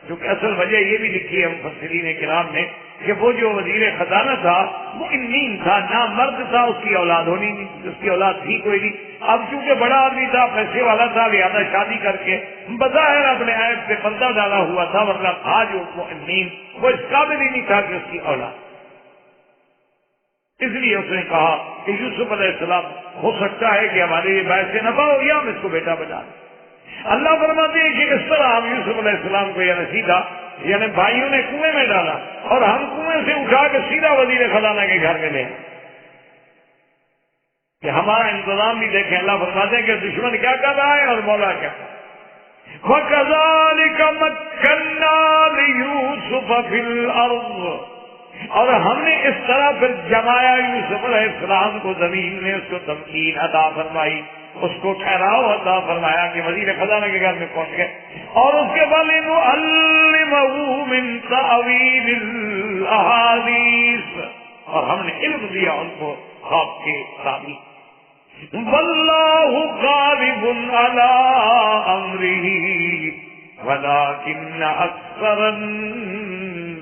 جو کہ اصل وجہ یہ بھی لکھی ہے مفسرین کرام نے کہ وہ جو وزیر خزانہ تھا وہ امین تھا، نامرد تھا، اس کی اولاد ہونی نہیں، اس کی اولاد تھی کوئی نہیں۔ اب چونکہ بڑا آدمی تھا، پیسے والا تھا، لہٰذا شادی کر کے بظاہر اپنے عیب پہ پردہ ڈالا ہوا تھا، ورنہ تھا جو وہ امین، وہ اس قابل ہی نہیں تھا کہ اس کی اولاد۔ اس لیے اس نے کہا کہ یوسف علیہ السلام ہو سکتا ہے کہ ہمارے یہ باعث نفع ہو یا ہم اس کو بیٹا بنا دیں۔ اللہ فرماتے ہیں کہ اس طرح ہم یوسف علیہ السلام کو یعنی سیدھا یعنی بھائیوں نے کنویں میں ڈالا اور ہم کنویں سے اٹھا کے سیدھا وزیر خزانہ کے گھر میں لے کہ ہمارا انتظام بھی دیکھیں۔ اللہ فرماتے ہیں کہ دشمن کیا کر رہا ہے اور مولا کیا کر رہا ہے۔ وَكَذَلِكَ مَكَّنَّا لِيُوسُفَ فِي الْأَرْضِ، اور ہم نے اس طرح پھر جمایا یوسف علیہ السلام کو زمین میں، اس کو تمکین عطا فرمائی، اس کو ٹھہراؤ عطا فرمایا کہ وزیر خزانہ کے گھر میں پہنچ گئے، اور اس کے بعد نعلمہ من تأویل الاحادیث، اور ہم نے علم دیا ان کو خواب کے تعبیر۔ واللہ غالب علی امرہ ولکن اکثر الناس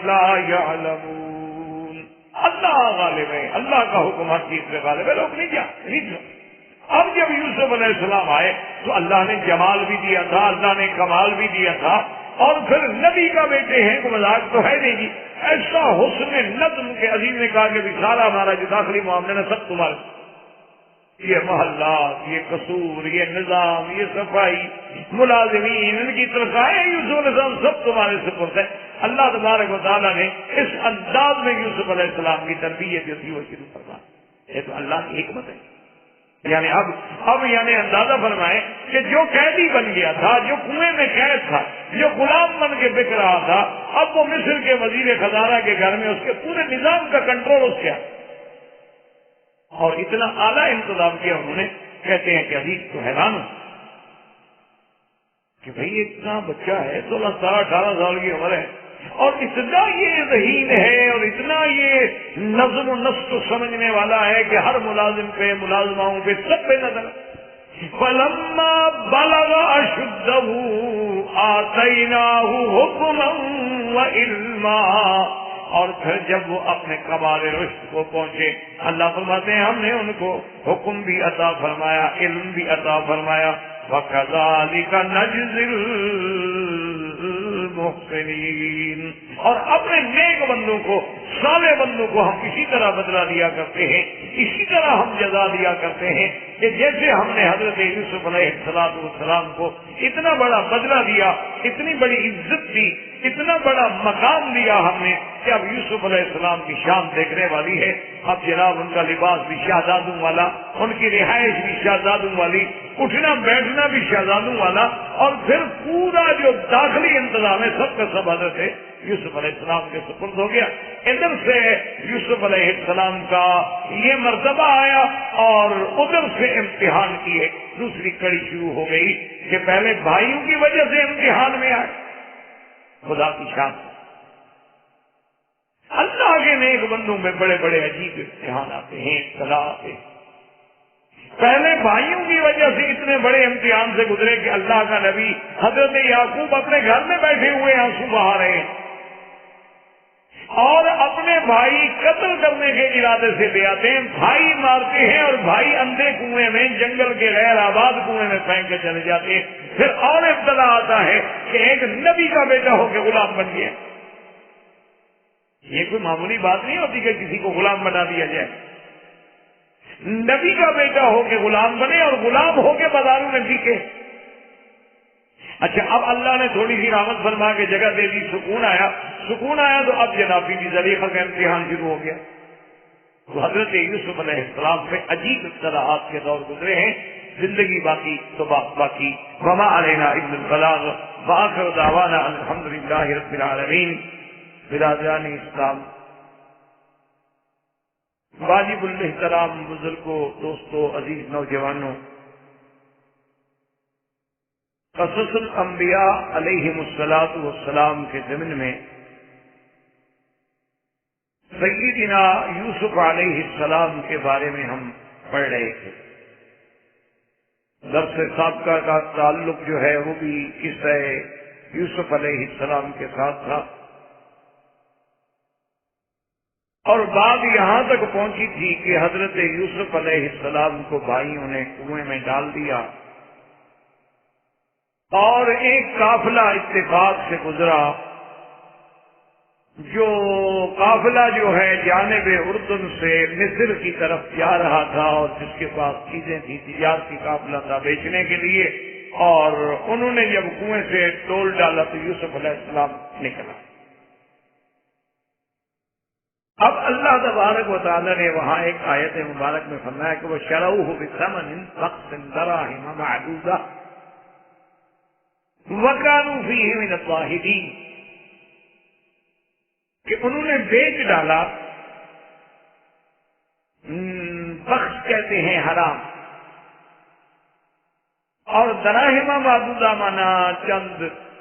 لا یعلمون۔ اللہ غالب ہے، اللہ کا حکم ہر چیز پہ غالب ہے، لوگ نہیں جانتے۔ اب جب یوسف علیہ السلام آئے تو اللہ نے جمال بھی دیا تھا، اللہ نے کمال بھی دیا تھا، اور پھر نبی کا بیٹے ہیں کو مذاق تو ہے نہیں جی، ایسا حسن نظم کے عزیز نے کہا کہ سارا ہمارا جو داخلی معاملہ ہے سب تمہارے، یہ محلات، یہ قصور، یہ نظام، یہ صفائی، ملازمین، ان کی تنخواہیں یوسف علیہ السلام سب تمہارے سپرد ہے۔ اللہ تبارک و تعالیٰ نے اس انداز میں یوسف علیہ السلام کی تربیت جو تھی وہ شروع کروا۔ یہ تو اللہ کی حکمت ہے۔ یعنی اب یعنی اندازہ فرمائے کہ جو قیدی بن گیا تھا، جو کنویں میں قید تھا، جو غلام بن کے بک رہا تھا، اب وہ مصر کے وزیر خزانہ کے گھر میں اس کے پورے نظام کا کنٹرول اس کیا، اور اتنا اعلیٰ انتظام کیا انہوں نے۔ کہتے ہیں کہ عزیز تو حیران ہو کہ بھئی اتنا بچہ ہے، 16 17 18 سال کی عمر ہے، اور اتنا یہ ذہین ہے اور اتنا یہ نظم و نسق سمجھنے والا ہے کہ ہر ملازم پہ، ملازماؤں پہ، سب پہ نظر۔ فَلَمَّا بَلَغَ أَشُدَّهُ آتَيْنَاهُ حُكْمًا وَعِلْمًا، اور پھر جب وہ اپنے کمال رشد کو پہنچے، اللہ فرماتے ہیں ہم نے ان کو حکم بھی عطا فرمایا، علم بھی عطا فرمایا۔ وَكَذَلِكَ نَجْزِي الْمُحْسِنِينَ، اور اپنے نیک بندوں کو، صالح بندوں کو ہم اسی طرح بدلہ دیا کرتے ہیں، اسی طرح ہم جزا دیا کرتے ہیں کہ جیسے ہم نے حضرت یوسف علیہ السلام کو اتنا بڑا بدلہ دیا، اتنی بڑی عزت دی، اتنا بڑا مقام دیا ہم نے کہ اب یوسف علیہ السلام کی شان دیکھنے والی ہے۔ اب جناب ان کا لباس بھی شہزادوں والا، ان کی رہائش بھی شہزادوں والی، اٹھنا بیٹھنا بھی شہزادوں والا، اور پھر پورا جو داخلی انتظام ہے سب کا سب حضرت یوسف علیہ السلام کے سپرد ہو گیا۔ ادھر سے یوسف علیہ السلام کا یہ مرتبہ آیا، اور ادھر سے امتحان کی ایک دوسری کڑی شروع ہو گئی کہ پہلے بھائیوں کی وجہ سے امتحان میں آئے۔ خدا کی شان، اللہ کے نیک بندوں میں بڑے بڑے عجیب امتحان آتے ہیں، ابتلا آتے ہیں۔ پہلے بھائیوں کی وجہ سے اتنے بڑے امتحان سے گزرے کہ اللہ کا نبی حضرت یعقوب اپنے گھر میں بیٹھے ہوئے آنسو بہا رہے ہیں، اور اپنے بھائی قتل کرنے کے ارادے سے لے آتے ہیں، بھائی مارتے ہیں، اور بھائی اندھے کنویں میں، جنگل کے غیر آباد کنویں میں پھینک کے چلے جاتے ہیں۔ پھر اور ابتلا آتا ہے کہ ایک نبی کا بیٹا ہو کے غلام بن گیا۔ یہ کوئی معمولی بات نہیں ہوتی کہ کسی کو غلام بنا دیا جائے۔ نبی کا بیٹا ہو کے غلام بنے، اور غلام ہو کے بازاروں میں بکے۔ اچھا، اب اللہ نے تھوڑی سی رحمت فرما کے جگہ دے دی، سکون آیا تو اب جنابی کی ذریعہ کا امتحان شروع ہو گیا۔ تو حضرت یوسف علیہ السلام سے عجیب اصطلاحات کے دور گزرے ہیں، زندگی باقی تو باقی۔ وما علینا الا البلاغ، وآخر دعوانا الحمدللہ رب العالمین۔ برادران اسلام، واجب الاحترام بزرگوں، دوستوں، عزیز نوجوانوں، قصص الانبیاء علیہم الصلاۃ والسلام کے ضمن میں سیدنا یوسف علیہ السلام کے بارے میں ہم پڑھ رہے تھے۔ درس سابقہ کا تعلق جو ہے وہ بھی قصہ یوسف علیہ السلام کے ساتھ تھا، اور بات یہاں تک پہنچی تھی کہ حضرت یوسف علیہ السلام کو بھائیوں نے کنویں میں ڈال دیا، اور ایک قافلہ اتفاق سے گزرا، جو قافلہ جو ہے جانب اردن سے مصر کی طرف جا رہا تھا، اور جس کے پاس چیزیں تھی، تجارتی قافلہ تھا بیچنے کے لیے، اور انہوں نے جب کنویں سے ٹول ڈالا تو یوسف علیہ السلام نکلا۔ اب اللہ تبارک و تعالی نے وہاں ایک آیت مبارک میں فرمایا کہ وہ شروہ بثمن بخس دراہم معدودہ وَكَانُوا فِيهِ مِنَ الزَّاهِدِينَ، کہ انہوں نے بیچ ڈالا، بخش کہتے ہیں حرام، اور دراہم معدودہ مانا چند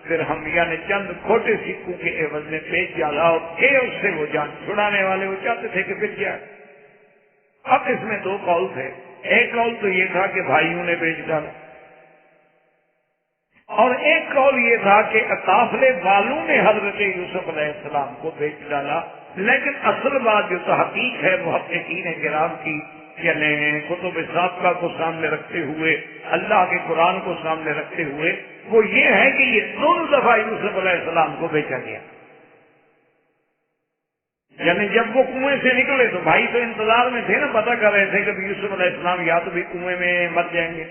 درہم، یعنی چند کھوٹے سکوں کے عوض میں بیچ ڈالا، اور اس سے وہ جان چھڑانے والے وہ چاہتے تھے کہ بچ جائے۔ اب اس میں دو قول تھے، ایک قول تو یہ تھا کہ بھائیوں نے بیچ ڈالا، اور ایک قول یہ تھا کہ قافلے والوں نے حضرت یوسف علیہ السلام کو بیچ ڈالا۔ لیکن اصل بات جو تحقیق ہے محققین کرام کی، یعنی کتب سابقہ کو سامنے رکھتے ہوئے، اللہ کے قرآن کو سامنے رکھتے ہوئے، وہ یہ ہے کہ یہ دونوں دفعہ یوسف علیہ السلام کو بیچا گیا۔ یعنی جب وہ کنویں سے نکلے تو بھائی تو انتظار میں تھے نا، پتہ کر رہے تھے کہ یوسف علیہ السلام یا تو بھی کنویں میں مر جائیں گے،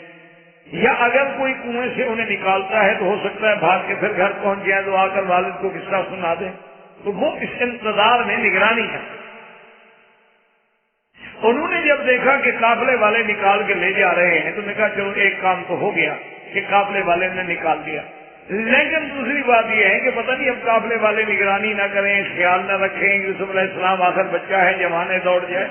یا اگر کوئی کنویں سے انہیں نکالتا ہے تو ہو سکتا ہے بھاگ کے پھر گھر پہنچ جائے تو آ کر والد کو قصہ سنا دیں، تو وہ اس انتظار میں نگرانی ہے۔ انہوں نے جب دیکھا کہ قافلے والے نکال کے لے جا رہے ہیں تو نے کہا چلو ایک کام تو ہو گیا کہ قافلے والے نے نکال دیا، لیکن دوسری بات یہ ہے کہ پتہ نہیں اب قافلے والے نگرانی نہ کریں، خیال نہ رکھیں، یوسف علیہ السلام آخر بچہ ہے جوانے دوڑ جائے،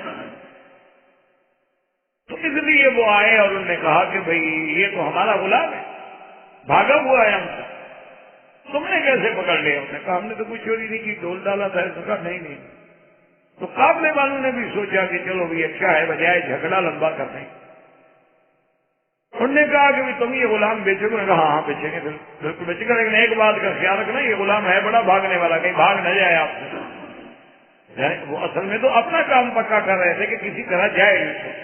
تو اس لیے وہ آئے اور انہوں نے کہا کہ بھئی یہ تو ہمارا غلام ہے، بھاگا ہوا ہے ہم سے، تم نے کیسے پکڑ لیا؟ انہوں نے کہا ہم نے تو کوئی چوری نہیں کی، ڈول ڈالا تھا۔ اس نے کہا نہیں۔ تو قافلے والوں نے بھی سوچا کہ چلو بھی اچھا ہے، بجائے جھگڑا لمبا کرنے، انہوں نے کہا کہ تم یہ غلام بیچو گے؟ کہا ہاں بیچیں گے، بالکل بیچیں گے، لیکن ایک بات کا خیال رکھنا یہ غلام ہے بڑا بھاگنے والا، کہیں بھاگ نہ جائے آپ سے۔ وہ اصل میں تو اپنا کام پکا کر رہے تھے کہ کسی طرح جائے یوسف۔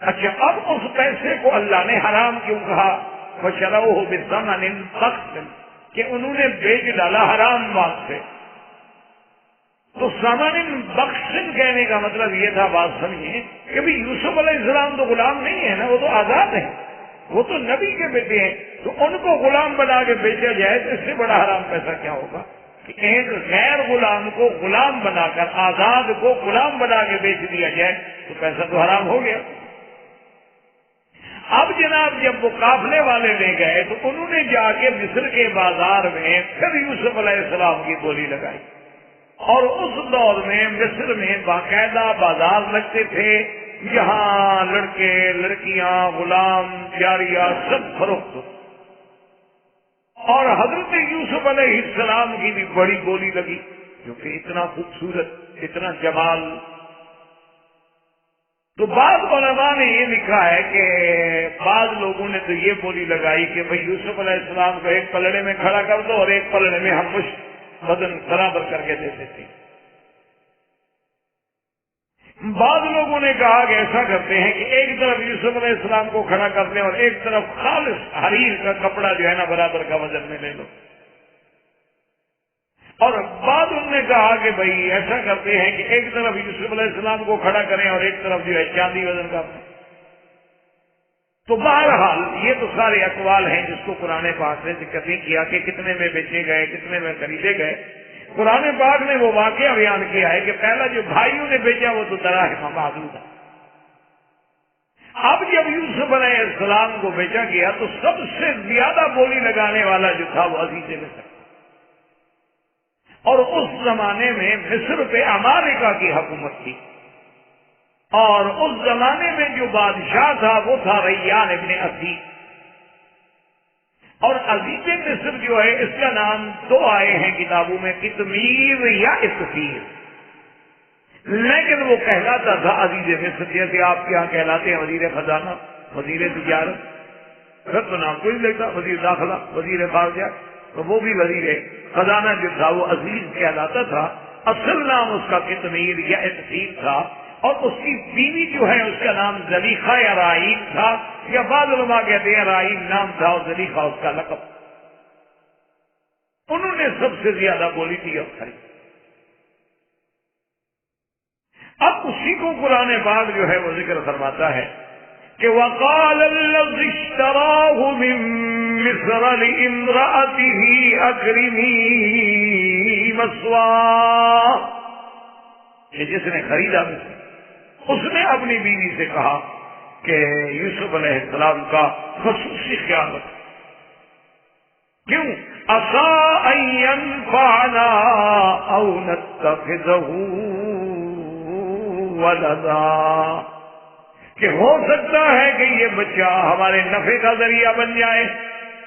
اچھا، اب اس پیسے کو اللہ نے حرام کیوں کہا؟ وَشَرَوْهُ بِثَمَنٍ بَخْسٍ، کہ انہوں نے بیچ ڈالا حرام مال سے۔ تو ثمن بخشن کہنے کا مطلب یہ تھا، بات سمجھیں کہ بھی یوسف علیہ السلام تو غلام نہیں ہے نا، وہ تو آزاد ہیں، وہ تو نبی کے بیٹے ہیں، تو ان کو غلام بنا کے بیچا جائے تو اس سے بڑا حرام پیسہ کیا ہوگا کہ ایک غیر غلام کو غلام بنا کر، آزاد کو غلام بنا کے بیچ دیا جائے تو پیسہ تو حرام ہو گیا۔ اب جناب جب وہ قافلے والے لے گئے تو انہوں نے جا کے مصر کے بازار میں پھر یوسف علیہ السلام کی بولی لگائی، اور اس دور میں مصر میں باقاعدہ بازار لگتے تھے جہاں لڑکے لڑکیاں غلام جاریہ سب فروخت ہوتے، اور حضرت یوسف علیہ السلام کی بھی بڑی بولی لگی، کیونکہ اتنا خوبصورت، اتنا جمال۔ تو بعض علماء نے یہ لکھا ہے کہ بعض لوگوں نے تو یہ بولی لگائی کہ بھئی یوسف علیہ السلام کو ایک پلڑے میں کھڑا کر دو اور ایک پلڑے میں ہم بدن برابر کر کے دیتے تھے۔ بعض لوگوں نے کہا کہ ایسا کرتے ہیں کہ ایک طرف یوسف علیہ السلام کو کھڑا کر دیں اور ایک طرف خالص حریر کا کپڑا جو ہے نا برابر کا وزن میں لے لو، اور بعد انہوں نے کہا کہ بھئی ایسا کرتے ہیں کہ ایک طرف یوسف علیہ السلام کو کھڑا کریں اور ایک طرف جو ہے چاندی وزن کا۔ تو بہرحال یہ تو سارے اقوال ہیں جس کو قرآن پاک نے ذکر نہیں کیا کہ کتنے میں بیچے گئے، کتنے میں خریدے گئے۔ قرآن پاک نے وہ واقعہ بیان کیا ہے کہ پہلا جو بھائیوں نے بیچا وہ تو دراہم معدودہ۔ اب جب یوسف علیہ السلام کو بیچا گیا تو سب سے زیادہ بولی لگانے والا جو تھا وہ عزیز مصر، اور اس زمانے میں مصر پہ امریکہ کی حکومت تھی، اور اس زمانے میں جو بادشاہ تھا وہ تھا ریان ابن عزیز، اور عزیز مصر جو ہے اس کا نام دو آئے ہیں کتابوں میں، قطمیر یا اسفیر، لیکن وہ کہلاتا تھا عزیز مصر، جیسے آپ کے یہاں کہلاتے ہیں وزیر خزانہ، وزیر تجارت، پھر تو نام کوئی لیتا، وزیر داخلہ، وزیر خارجہ، تو وہ بھی وزیر خزانہ جو تھا وہ عزیز کہلاتا تھا، اصل نام اس کا قطمیر یا اسفیر تھا، اور اس کی بیوی جو ہے اس کا نام زلیخا یا رائیل تھا، یا بعض علماء کہتے ہیں رائیل نام تھا اور زلیخا اس کا لقب۔ انہوں نے سب سے زیادہ بولی تھی اور خرید۔ اب اسی کو قرآن پاک جو ہے وہ ذکر فرماتا ہے کہ وَقَالَ الَّذِي اشْتَرَاهُ مِن مِّصْرَ لِامْرَأَتِهِ أَكْرِمِي مَثْوَاهُ، کہ جس نے خریدا اس نے اپنی بیوی سے کہا کہ یوسف علیہ السلام کا خصوصی خیال رکھو، کیوں؟ عَسَىٰ أَن يَنفَعَنَا أَوْ نَتَّخِذَهُ وَلَدًا، کہ ہو سکتا ہے کہ یہ بچہ ہمارے نفع کا ذریعہ بن جائے۔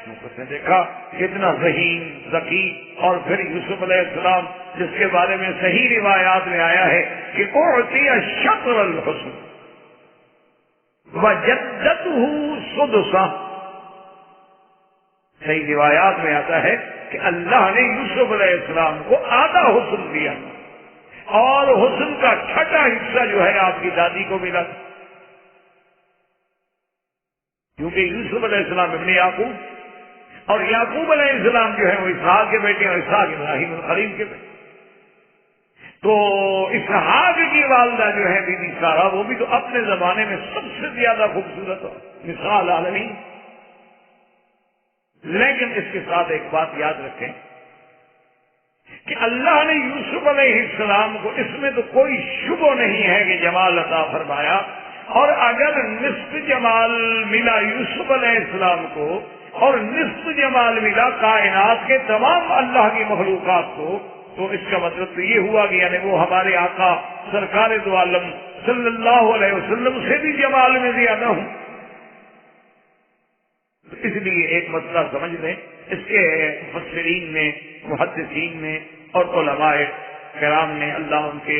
اس نے دیکھا کتنا ذہین، ذکی، اور پھر یوسف علیہ السلام جس کے بارے میں صحیح روایات میں آیا ہے کہ اعطی شطر الحسن وجدته سدسا، صحیح روایات میں آتا ہے کہ اللہ نے یوسف علیہ السلام کو آدھا حسن دیا، اور حسن کا چھٹا حصہ جو ہے آپ کی دادی کو ملا، کیونکہ یوسف علیہ السلام ابن یعقوب، اور یعقوب علیہ السلام جو ہے وہ اسحاق کے بیٹے ہیں، اور اسحاق ابراہیم الخلیل کے بیٹے، تو اسحاق کی والدہ جو ہے بی بی سارہ، وہ بھی تو اپنے زمانے میں سب سے زیادہ خوبصورت مثال عالمین. لیکن اس کے ساتھ ایک بات یاد رکھیں کہ اللہ نے یوسف علیہ السلام کو، اس میں تو کوئی شبہ نہیں ہے کہ جمال عطا فرمایا، اور اگر نصف جمال ملا یوسف علیہ السلام کو اور نصف جمال ملا کائنات کے تمام اللہ کی مخلوقات کو، تو اس کا مطلب تو یہ ہوا کہ یعنی وہ ہمارے آقا سرکار دو عالم صلی اللہ علیہ وسلم سے بھی جمال میں زیادہ ہوں. اس لیے ایک مسئلہ سمجھ لیں، اس کے مفسرین نے، محدثین نے اور علماء کرام نے، اللہ ان کے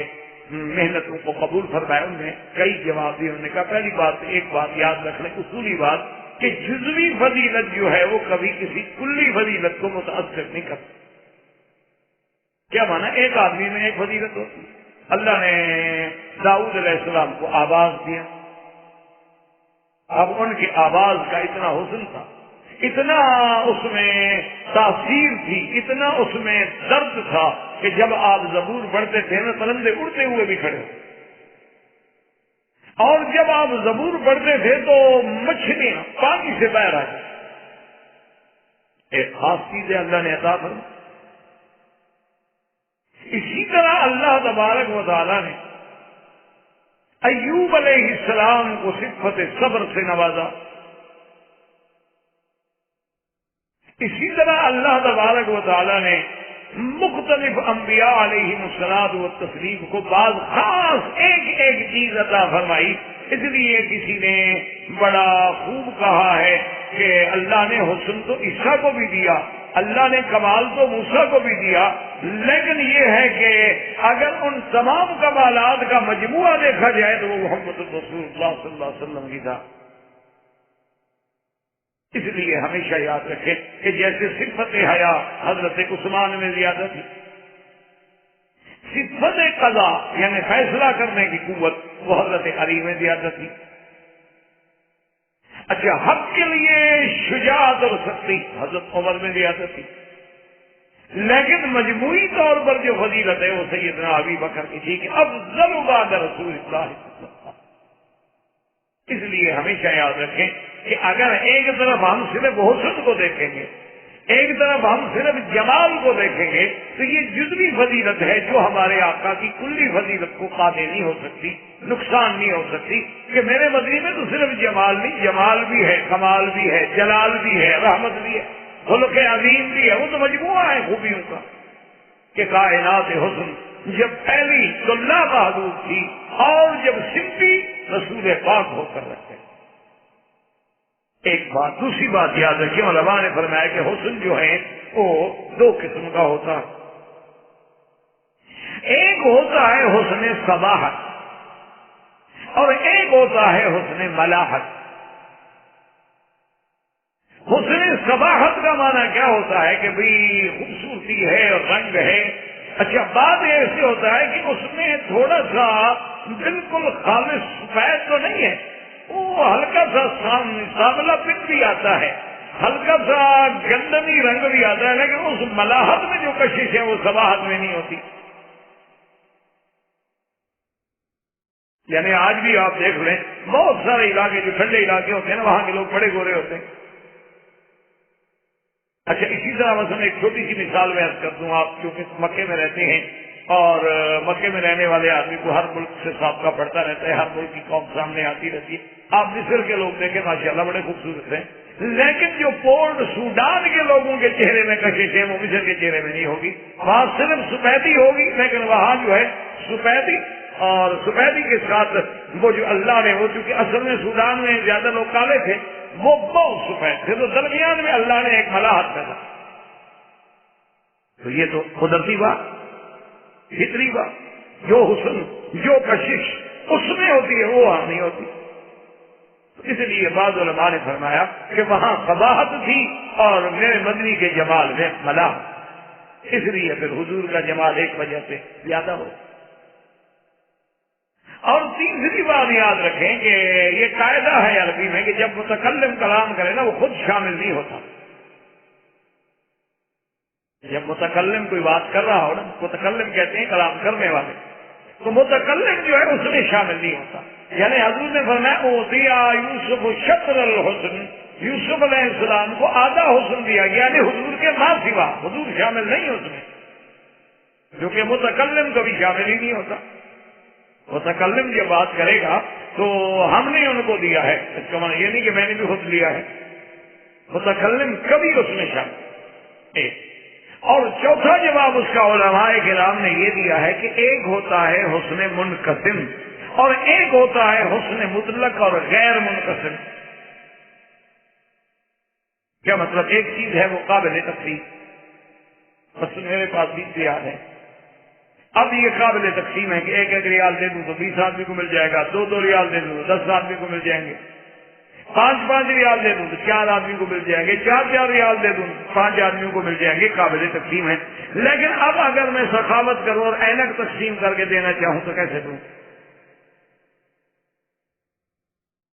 محنتوں کو قبول فرمائے، انہوں نے کئی جواب دیے. انہوں نے کہا پہلی بات، ایک بات یاد رکھ لیں، اصولی بات، کہ جزوی فضیلت جو ہے وہ کبھی کسی کلی فضیلت کو متاثر نہیں کرتی. کیا مانا؟ ایک آدمی میں ایک فضیلت ہوتی. اللہ نے داؤد علیہ السلام کو آواز دیا، اب ان کی آواز کا اتنا حسن تھا، اتنا اس میں تاثیر تھی، اتنا اس میں درد تھا کہ جب آپ زبور پڑھتے تھے نا، پرندے اڑتے ہوئے بھی کھڑے ہوتے، اور جب آپ زبور پڑھتے تھے تو مچھلیاں پانی سے باہر آ جائیں. ایک خاص چیز ہے اللہ نے عطا فرمائی. اسی طرح اللہ تبارک و تعالی نے ایوب علیہ السلام کو صفت صبر سے نوازا. اسی طرح اللہ تبارک و تعالی نے مختلف انبیاء علیہ الصلوۃ والتسلیم کو بعض خاص ایک ایک چیز عطا فرمائی. اس لیے کسی نے بڑا خوب کہا ہے کہ اللہ نے حسن تو عیسیٰ کو بھی دیا، اللہ نے کمال تو موسیٰ کو بھی دیا، لیکن یہ ہے کہ اگر ان تمام کمالات کا مجموعہ دیکھا جائے تو وہ محمد رسول اللہ صلی اللہ علیہ وسلم کی تھا. اس لیے ہمیشہ یاد رکھیں کہ جیسے صفت حیا حضرت عثمان میں زیادہ تھی، صفت قضا یعنی فیصلہ کرنے کی قوت وہ حضرت علی میں زیادہ تھی. اچھا، حق کے لیے شجاعت اور سختی حضرت عمر میں زیادہ تھی، لیکن مجموعی طور پر جو فضیلت ہے وہ سیدنا ابی بکر کی تھی کہ افضل بعد رسول اللہ صلی اللہ علیہ وسلم. اس لیے ہمیشہ یاد رکھیں کہ اگر ایک طرف ہم صرف حسن کو دیکھیں گے، ایک طرف ہم صرف جمال کو دیکھیں گے، تو یہ جزوی فضیلت ہے جو ہمارے آقا کی کلی فضیلت کو قاطع نہیں ہو سکتی، نقصان نہیں ہو سکتی. کہ میرے مدنی میں تو صرف جمال نہیں، جمال بھی ہے، کمال بھی ہے، جلال بھی ہے، رحمت بھی ہے، خلق عظیم بھی ہے. وہ تو مجموعہ ہے خوبیوں کا کہ کائنات حسن جب پھیلی تو لامحدود تھی، اور جب سمٹی رسول پاک ہو کر رکھے. ایک بات، دوسری بات یاد رکھیں، علماء نے فرمایا کہ حسن جو ہے وہ دو قسم کا ہوتا ہے. ایک ہوتا ہے حسن صباحت اور ایک ہوتا ہے حسن ملاحت. حسن صباحت کا معنی کیا ہوتا ہے کہ بھئی خوبصورتی ہے اور رنگ ہے. اچھا، بات ایسے ہوتا ہے کہ اس میں تھوڑا سا بالکل خالص سفید تو نہیں ہے، وہ ہلکا سا سانولا پن بھی آتا ہے، ہلکا سا گندمی رنگ بھی آتا ہے، لیکن اس ملاحت میں جو کشش ہے وہ صباحت میں نہیں ہوتی. یعنی آج بھی آپ دیکھ لیں بہت سارے علاقے جو ٹھنڈے علاقے ہوتے ہیں نا، وہاں کے لوگ بڑے گورے ہوتے ہیں. اچھا، اسی طرح مثلا ایک چھوٹی سی مثال میں عرض کر دوں، آپ کیونکہ مکے میں رہتے ہیں اور مکے میں رہنے والے آدمی کو ہر ملک سے سابقہ پڑتا رہتا ہے، ہر ملک کی قوم سامنے آتی رہتی ہے. آپ مصر کے لوگ دیکھیں ماشاءاللہ بڑے خوبصورت ہیں، لیکن جو پورٹ سوڈان کے لوگوں کے چہرے میں کشش ہے وہ مصر کے چہرے میں نہیں ہوگی. وہاں صرف سفیدی ہوگی، لیکن وہاں جو ہے سفیدی اور سفیدی کے ساتھ وہ جو اللہ نے، وہ چونکہ اصل میں سوڈان میں زیادہ لوگ کالے تھے، وہ بہت سفید تھے، تو درمیان میں اللہ نے ایک ملاحت پیدا. تو یہ تو قدرتی بات، فطری بات، جو حسن جو کشش اس میں ہوتی ہے وہ وہاں نہیں ہوتی. اس لیے بعض علماء نے فرمایا کہ وہاں قباحت تھی اور میرے مدنی کے جمال میں ملاحت. اس لیے پھر حضور کا جمال ایک وجہ سے زیادہ ہو. اور تیسری بات یاد رکھیں کہ یہ قاعدہ ہے عربی میں کہ جب متکلم کلام کرے نا وہ خود شامل نہیں ہوتا. جب متکلم کوئی بات کر رہا ہو نا، متکلم کہتے ہیں کلام کرنے والے، تو متکلم جو ہے اس میں شامل نہیں ہوتا. یعنی حضور نے فرمایا اوتیا یوسف شطر الحسن، یوسف علیہ السلام کو آدھا حسن دیا گیا، یعنی حضور کے ماں سوا، حضور شامل نہیں اس میں، جو کہ متکلم کبھی شامل ہی نہیں ہوتا. متکلم جب بات کرے گا تو ہم نے ان کو دیا ہے، اس کا مطلب یہ نہیں کہ میں نے بھی خود لیا ہے. متکلم کبھی اس میں شامل. اور چوتھا جواب اس کا علماء کرام نے یہ دیا ہے کہ ایک ہوتا ہے حسن منقسم اور ایک ہوتا ہے حسن مطلق اور غیر منقسم. کیا مطلب؟ ایک چیز ہے وہ قابل تقسیم، بس میرے پاس 20 ریال ہے، اب یہ قابل تقسیم ہے کہ ایک ایک ریال دے دوں تو 20 آدمی کو مل جائے گا، 2 ریال دے دوں تو 10 آدمی کو مل جائیں گے، 5 ریال دے دوں تو 4 آدمی کو مل جائیں گے، 4 ریال دے دوں 5 آدمیوں کو مل جائیں گے. قابل تقسیم ہے. لیکن اب اگر میں سخاوت کروں اور اینک تقسیم کر کے دینا چاہوں تو کیسے دوں؟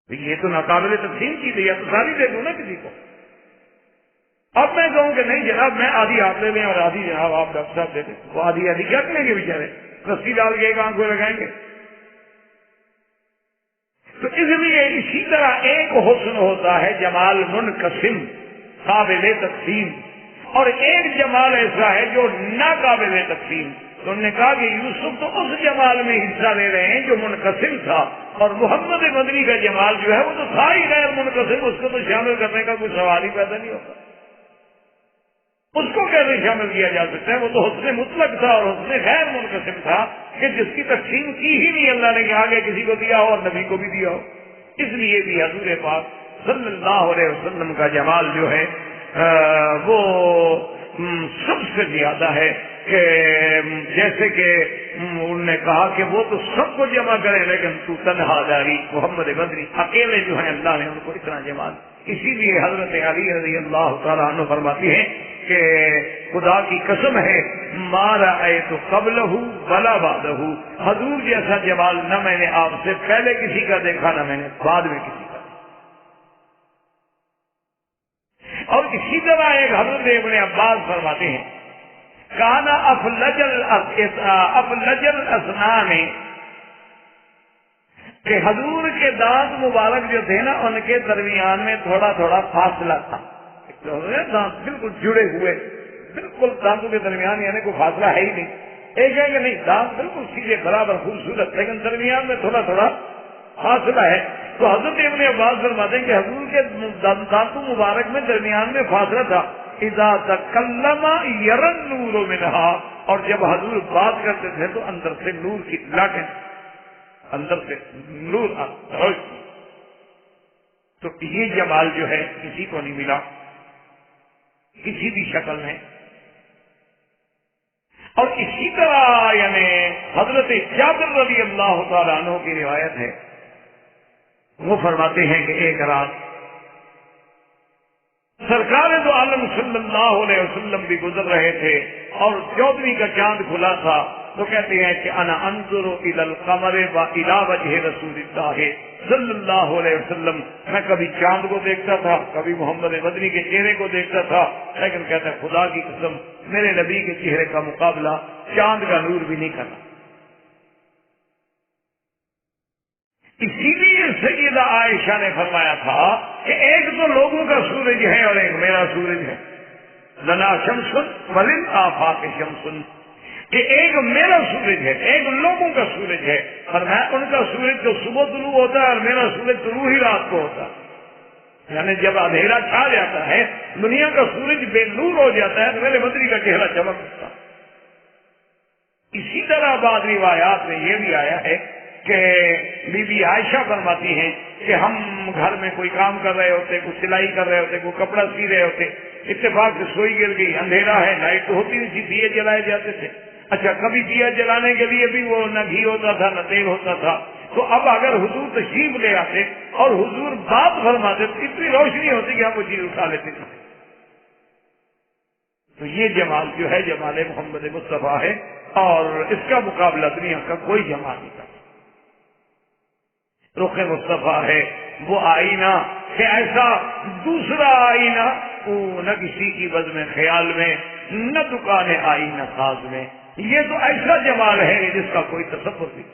یہ تو ناقابل تقسیم چیز ہے، یا تو ساری دے دوں نا کسی کو. اب میں کہوں کہ نہیں جناب میں آدھی آپ لے لیں اور آدھی جناب آپ ڈاکٹر صاحب دے دیں، وہ آدھی کیا کریں گے بیچارے؟ رسی ڈال کے ایک آنکھ کو لگائیں گے. تو اس لیے اسی طرح ایک حسن ہوتا ہے جمال منقسم قابل تقسیم، اور ایک جمال ایسا ہے جو ناقابل تقسیم. تو انہوں نے کہا کہ یوسف تو اس جمال میں حصہ لے رہے ہیں جو منقسم تھا، اور محمد مدنی کا جمال جو ہے وہ تو تھا ہی غیر منقسم، اس کو تو شامل کرنے کا کوئی سوال ہی پیدا نہیں ہوتا. اس کو کیسے شامل کیا جا سکتا ہے؟ وہ تو حسن مطلق تھا اور حسن غیر منقسم تھا کہ جس کی تقسیم کی ہی نہیں اللہ نے، کہ آگے کسی کو دیا ہو اور نبی کو بھی دیا ہو. اس لیے بھی حضور پاک صلی اللہ علیہ وسلم کا جمال جو ہے وہ سب سے زیادہ ہے. کہ جیسے کہ انہوں نے کہا کہ وہ تو سب کو جمع کرے لیکن تو تنہا جاری، محمد بدری اکیلے جو ہیں اللہ نے ان کو اتنا جمال. اسی لیے حضرت علی رضی اللہ تعالیٰ عنہ فرماتی ہیں کہ خدا کی قسم ہے ما رأیت قبلہ ولا بعدہ، حضور جیسا جمال نہ میں نے آپ سے پہلے کسی کا دیکھا نہ میں نے بعد میں کسی کا. اور اسی طرح ایک حضرت ابن عباس فرماتے ہیں کانا افلج الاسنان، کہ حضور کے دانت مبارک جو تھے نا ان کے درمیان میں تھوڑا تھوڑا فاصلہ تھا. دانت بالکل جڑے ہوئے، بالکل دانتوں کے درمیان یعنی کوئی فاصلہ ہے ہی نہیں. ایک ہے کہ نہیں دانت بالکل سیدھے برابر خوبصورت، لیکن درمیان میں تھوڑا تھوڑا فاصلہ ہے. تو حضرت ابن عباس فرماتے ہیں کہ حضور کے دانتوں مبارک میں درمیان میں فاصلہ تھا. اذا تکلم یری النور منها، اور جب حضور بات کرتے تھے تو اندر سے نور کی لاٹیں، اندر سے نور آتا. تو یہ جمال جو ہے کسی کو نہیں ملا کسی بھی شکل میں. اور اسی طرح یعنی حضرت جابر رضی اللہ تعالیٰ عنہ کی روایت ہے، وہ فرماتے ہیں کہ ایک رات سرکار دو عالم صلی اللہ علیہ وسلم بھی گزر رہے تھے اور 14ویں کا چاند کھلا تھا. تو کہتے ہیں کہ انا انظر الى القمر والى وجه رسول اللہ صلی اللہ علیہ وسلم، میں کبھی چاند کو دیکھتا تھا کبھی محمد مدنی کے چہرے کو دیکھتا تھا، لیکن کہتا ہے خدا کی قسم میرے نبی کے چہرے کا مقابلہ چاند کا نور بھی نہیں کرنا. اسی لیے سیدہ عائشہ نے فرمایا تھا کہ ایک تو لوگوں کا سورج ہے اور ایک میرا سورج ہے، لنا شمس وللآفاق شمس، کہ ایک میرا سورج ہے ایک لوگوں کا سورج ہے. اور میں ان کا سورج تو صبح طلوع ہوتا ہے اور میرا سورج طلوع ہی رات کو ہوتا ہے. یعنی جب اندھیرا چھا جاتا ہے دنیا کا سورج بے نور ہو جاتا ہے تو میرے بدری کا چہرہ چمک اٹھتا. اسی طرح بعض روایات میں یہ بھی آیا ہے کہ بی بی عائشہ فرماتی ہیں کہ ہم گھر میں کوئی کام کر رہے ہوتے، کوئی سلائی کر رہے ہوتے، کوئی کپڑا سی رہے ہوتے، اتفاق سے سوئی گر گئی، اندھیرا ہے، لائٹ تو ہوتی نہیں تھی، دیے جلائے جاتے تھے. اچھا کبھی دیا جلانے کے لیے بھی وہ نہ گھی ہوتا تھا نہ تیل ہوتا تھا. تو اب اگر حضور تشریف لے آتے اور حضور بات فرماتے تو اتنی روشنی ہوتی کہ ہم وہ چیز اٹھا لیتے تھے. تو یہ جمال جو ہے جمال محمد مصطفیٰ ہے اور اس کا مقابلہ دنیا کا کوئی جمال نہیں کرتا. رخ مصطفیٰ ہے وہ آئینہ کہ ایسا دوسرا آئینہ نہ کسی کی بزم خیال میں، نہ دکانیں آئی نہ ساز میں. یہ تو ایسا جمال ہے جس کا کوئی تصور نہیں.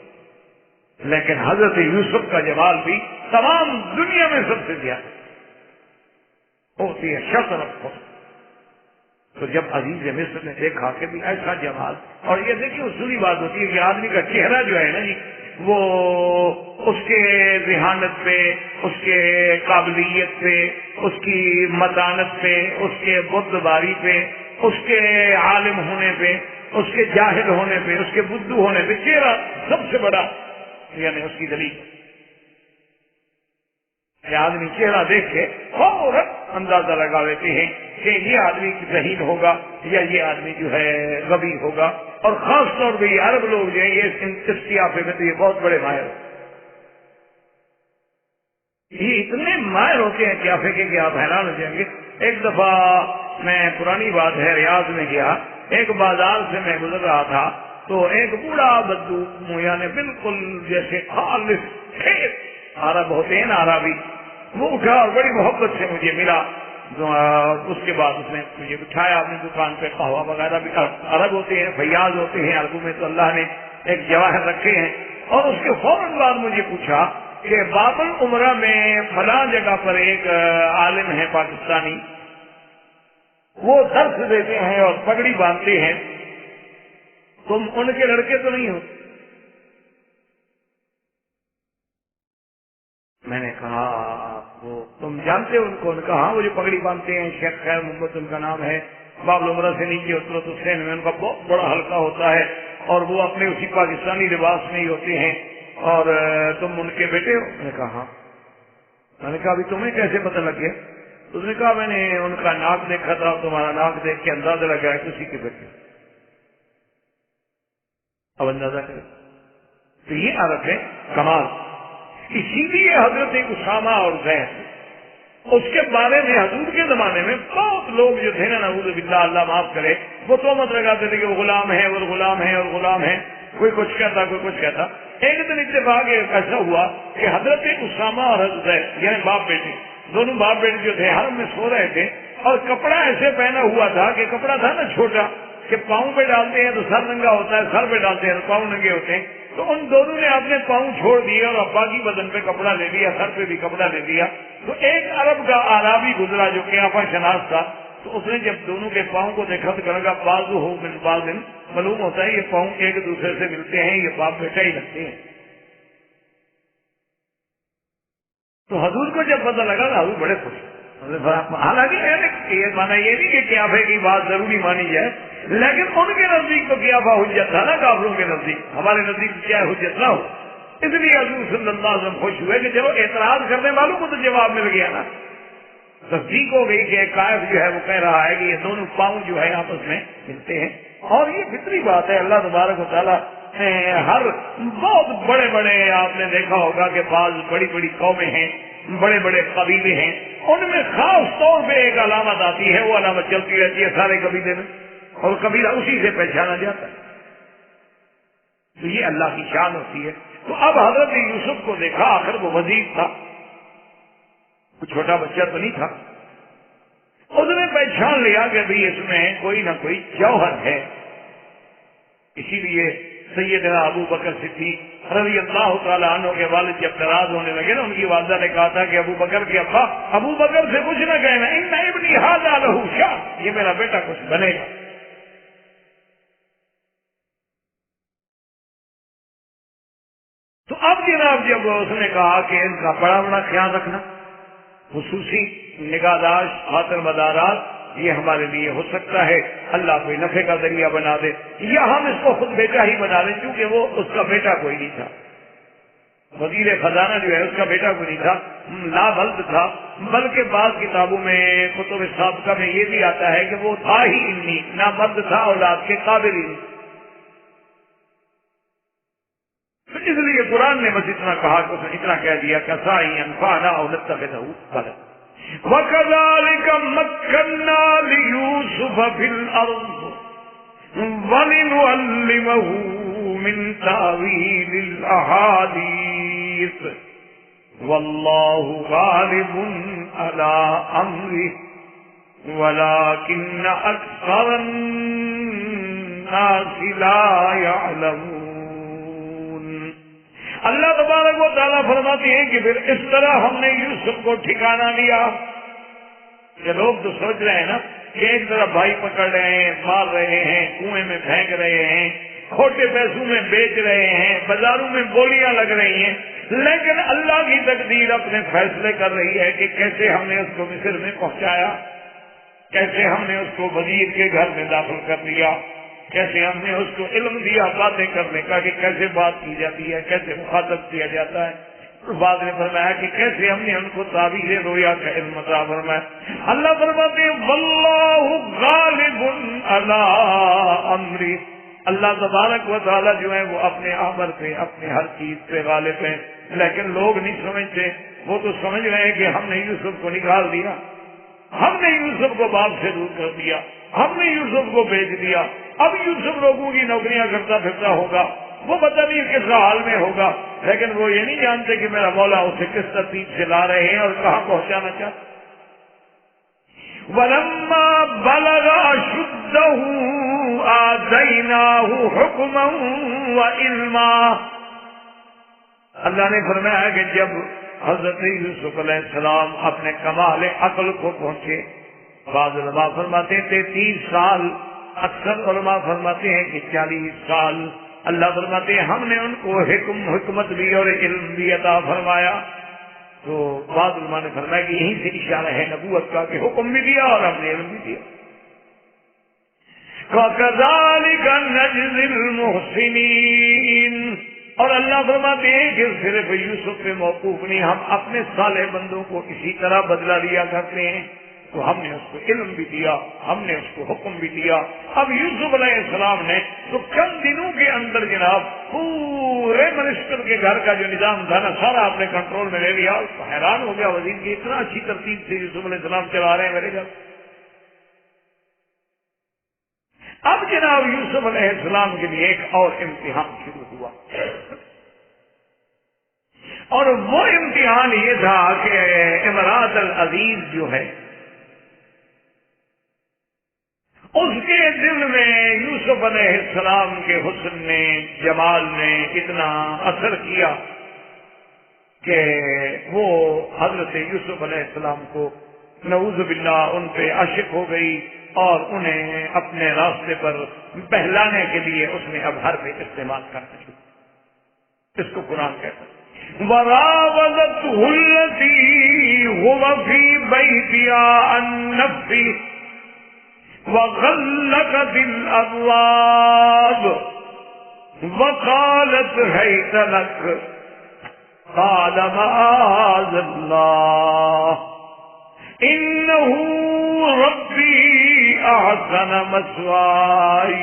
لیکن حضرت یوسف کا جمال بھی تمام دنیا میں سب سے زیادہ ہوتی ہے شطرف کو. تو جب عزیز مصر نے دیکھا کہ بھی ایسا جمال، اور یہ دیکھیے اصولی بات ہوتی ہے کہ آدمی کا چہرہ جو ہے نا جی، وہ اس کے ذہانت پہ، اس کے قابلیت پہ، اس کی متانت پہ، اس کے بردباری پہ، اس کے عالم ہونے پہ، اس کے جاہل ہونے پہ، اس کے بدھو ہونے پہ، چہرہ سب سے بڑا یعنی اس کی دلیل. یہ آدمی چہرہ دیکھ کے فوراً اندازہ لگا لیتے ہیں کہ یہ آدمی ذہین ہوگا یا یہ آدمی جو ہے غبی ہوگا. اور خاص طور پہ یہ عرب لوگ جو ہیں یہ اس قیافے میں تو یہ بہت بڑے ماہر ہوتے ہیں. یہ اتنے ماہر ہوتے ہیں قیافے کے کہ آپ حیران ہو جائیں گے. ایک دفعہ میں پرانی بات ہے ریاض میں گیا، ایک بازار سے میں گزر رہا تھا تو ایک بوڑھا بدو یعنی بالکل جیسے خالص عرب ہوتے ہیں نا عربی، وہ اٹھا اور بڑی محبت سے مجھے ملا. اس کے بعد اس نے مجھے بٹھایا اپنی دکان پہ. قہوہ وغیرہ بھی عرب ہوتے ہیں، فیاض ہوتے ہیں، عربوں میں تو اللہ نے ایک جواہر رکھے ہیں. اور اس کے فوراً بعد مجھے پوچھا کہ باب العمرہ میں فلاں جگہ پر ایک عالم ہے پاکستانی، وہ درس دیتے ہیں اور پگڑی باندھتے ہیں، تم ان کے لڑکے تو نہیں ہو؟ میں نے کہا وہ تم جانتے ہو ان کو؟ ان کا ہاں وہ جو پگڑی باندھتے ہیں شیخ خیر محمد ان کا نام ہے. باب العمرہ سے نیچے اترو تو سین میں ان کا بہت بڑا حلقہ ہوتا ہے اور وہ اپنے اسی پاکستانی لباس میں ہی ہوتے ہیں، اور تم ان کے بیٹے ہو؟ میں نے کہا ہاں. میں نے کہا ابھی تمہیں کیسے پتہ لگ گیا؟ اس نے کہا میں نے ان کا ناک دیکھا تھا، تمہارا ناک دیکھ کے اندازہ لگا ہے کسی کے بیٹے. اب اندازہ کریں تو یہ عرب ہے کمال. اسی لیے حضرت اسامہ اور زید اس کے بارے میں حضور کے زمانے میں بہت لوگ جو تھے نا نعوذ باللہ اللہ معاف کرے، وہ تہمت لگاتے تھے کہ وہ غلام ہے اور غلام ہے اور غلام ہے. کوئی کچھ کہتا کوئی کچھ کہتا. ایک دن اتفاق ایسا ہوا کہ حضرت اسامہ اور حضرت زید یعنی باپ بیٹے دونوں باپ بیٹے جو تھے حرم میں سو رہے تھے، اور کپڑا ایسے پہنا ہوا تھا کہ کپڑا تھا نا چھوٹا کہ پاؤں پہ ڈالتے ہیں تو سر ننگا ہوتا ہے، سر پہ ڈالتے ہیں تو پاؤں ننگے ہوتے ہیں. تو ان دونوں نے اپنے پاؤں چھوڑ دیے اور ابا کی بدن پہ کپڑا لے لیا، سر پہ بھی کپڑا لے لیا. تو ایک عرب کا آرابی گزرا جو قیافہ شناس تھا، تو اس نے جب دونوں کے پاؤں کو دیکھا تو کہا بازو ہو من بازن، معلوم ہوتا ہے یہ پاؤں ایک دوسرے سے ملتے ہیں، یہ باپ بیٹا ہی لگتے ہیں. تو حضور کو جب پتہ لگا نا حضور بڑے خوش. حالانکہ یہ مانا یہ نہیں کہ قیافے کی بات ضروری مانی جائے، لیکن ان کے نزدیک تو قیافہ حجت تھا نا کافروں کے نزدیک. ہمارے نزدیک کیا حجت نہ ہو. اس لیے حضور صلی اللہ علیہ وسلم خوش ہوئے کہ چلو اعتراض کرنے والوں کو تو جواب مل گیا نا. تصدیق ہو گئی کہ قائف جو ہے وہ کہہ رہا ہے کہ یہ دونوں پاؤں جو ہے آپس میں ملتے ہیں. اور یہ فطری بات ہے. اللہ تبارک و تعالیٰ ہر بہت بڑے بڑے آپ نے دیکھا ہوگا کہ بعض بڑی بڑی قومیں ہیں، بڑے بڑے قبیلے ہیں، ان میں خاص طور پہ ایک علامت آتی ہے، وہ علامت چلتی رہتی ہے سارے قبیلے میں اور قبیلہ اسی سے پہچانا جاتا ہے. تو یہ اللہ کی شان ہوتی ہے. تو اب حضرت یوسف کو دیکھا، آخر وہ وزیر تھا، کوئی چھوٹا بچہ تو نہیں تھا. اس نے پہچان لیا کہ بھی اس میں کوئی نہ کوئی جوہر ہے. اسی لیے سیدنا ابو بکر صدیق رضی اللہ تعالیٰ عنہ کے والد جب ناراض ہونے لگے نا، ان کی والدہ نے کہا تھا کہ ابو بکر کے ابا ابو بکر سے کچھ نہ کہنا، ان ابنی ھذا لہ شأن، یہ میرا بیٹا کچھ بنے گا. تو اب جناب جب اس نے کہا کہ ان کا بڑا بڑا خیال رکھنا، خصوصی نگہداشت، خاطر مدارات، یہ ہمارے لیے ہو سکتا ہے اللہ کوئی نفع کا ذریعہ بنا دے، یا ہم اس کو خود بیٹا ہی بنا دیں، کیونکہ وہ اس کا بیٹا کوئی نہیں تھا. وزیر خزانہ جو ہے اس کا بیٹا کوئی نہیں تھا، نابلد تھا. بلکہ بعض کتابوں میں کتب سابقہ میں یہ بھی آتا ہے کہ وہ تھا ہی نہیں، نابلد تھا، اولاد کے قابل ہی نہیں. اس لیے قرآن نے بس اتنا کہا کہ اس نے اتنا کہہ دیا کہ سائی انفانا اور نتخذہ ولدا وَكَذَلِكَ مَكَّنَّا لِيُوسُفَ فِي الْأَرْضِ وَلِنُعَلِّمَهُ مِنْ تَأْوِيلِ الْأَحَادِيثِ وَاللَّهُ غَالِبٌ عَلَىٰ أَمْرِهِ ولكن أكثر الناس لا يعلمون۔ اللہ تبارک و تعالیٰ فرماتے ہیں کہ پھر اس طرح ہم نے یوسف کو ٹھکانہ لیا کہ لوگ تو سوچ رہے ہیں نا کہ ایک طرف بھائی پکڑ رہے ہیں، مار رہے ہیں، کنویں میں پھینک رہے ہیں، کھوٹے پیسوں میں بیچ رہے ہیں، بازاروں میں گولیاں لگ رہی ہیں، لیکن اللہ کی تقدیر اپنے فیصلے کر رہی ہے کہ کیسے ہم نے اس کو مصر میں پہنچایا، کیسے ہم نے اس کو وزیر کے گھر میں داخل کر دیا، کیسے ہم نے اس کو علم دیا باتیں کرنے کا کہ کیسے بات کی جاتی ہے، کیسے مخاطب کیا جاتا ہے۔ بعد نے فرمایا کہ کیسے ہم نے ان کو تعبیر رویا کا علم عطا فرمایا۔ اللہ فرماتے ہیں واللہ غالب علی امری، اللہ تبارک و تعالیٰ جو ہے وہ اپنے امر پہ، اپنے ہر چیز پہ غالب ہے، لیکن لوگ نہیں سمجھتے۔ وہ تو سمجھ رہے ہیں کہ ہم نے یوسف کو نکال دیا، ہم نے یوسف کو باپ سے دور کر دیا، ہم نے یوسف کو بیچ دیا، اب یوسف لوگوں کی نوکریاں کرتا پھرتا ہوگا، وہ پتہ نہیں کس حال میں ہوگا، لیکن وہ یہ نہیں جانتے کہ میرا مولا اسے کس ترتیب سے لا رہے ہیں اور کہاں پہنچانا چاہتے۔ وَلَمَّا بَلَغَ أَشُدَّهُ آتَيْنَاهُ حُكْمًا وَعِلْمًا، اللہ نے فرمایا کہ جب حضرت یوسف علیہ السلام اپنے کمال عقل کو پہنچے، بعض علماء فرماتے ہیں 33 سال، اکثر علماء فرماتے ہیں کہ 40 سال، اللہ فرماتے ہیں ہم نے ان کو حکمت بھی اور علم بھی عطا فرمایا۔ تو بعض علماء نے فرمایا کہ یہیں سے اشارہ ہے نبوت کا کہ حکم بھی دیا اور ہم نے علم بھی دیا۔ وَكَذَلِكَ نَجْزِي الْمُحْسِنِينَ، اور اللہ فرماتے ہیں کہ صرف یوسف پہ موقوف نہیں، ہم اپنے صالح بندوں کو اسی طرح بدلہ دیا کرتے ہیں۔ تو ہم نے اس کو علم بھی دیا، ہم نے اس کو حکم بھی دیا۔ اب یوسف علیہ السلام نے تو چند دنوں کے اندر جناب پورے منسٹر کے گھر کا جو نظام تھا نا سارا اپنے کنٹرول میں لے لیا۔ تو حیران ہو گیا وزیر کی اتنا اچھی ترتیب سے یوسف علیہ السلام چلا رہے ہیں میرے گھر۔ اب جناب یوسف علیہ السلام کے لیے ایک اور امتحان شروع ہوا، اور وہ امتحان یہ تھا کہ امراۃ العزیز جو ہے اس کے دل میں یوسف علیہ السلام کے حسن نے، جمال نے اتنا اثر کیا کہ وہ حضرت یوسف علیہ السلام کو نعوذ باللہ ان پہ عاشق ہو گئی، اور انہیں اپنے راستے پر بہلانے کے لیے اس نے اب حرف استعمال کرنا شروع۔ اس کو قرآن کہتا ہے وَرَاوَدَتْهُ الَّتِي هُوَ فِي بَيْتِهَا عَن نَّفْسِهِ وَغَلَّقَتِ الْأَبْوَابَ وَقَالَتْ هَيْتَ لَكَ قَالَ مَعَاذَ اللَّهِ إِنَّهُ رَبِّي أَحْسَنَ مَثْوَايَ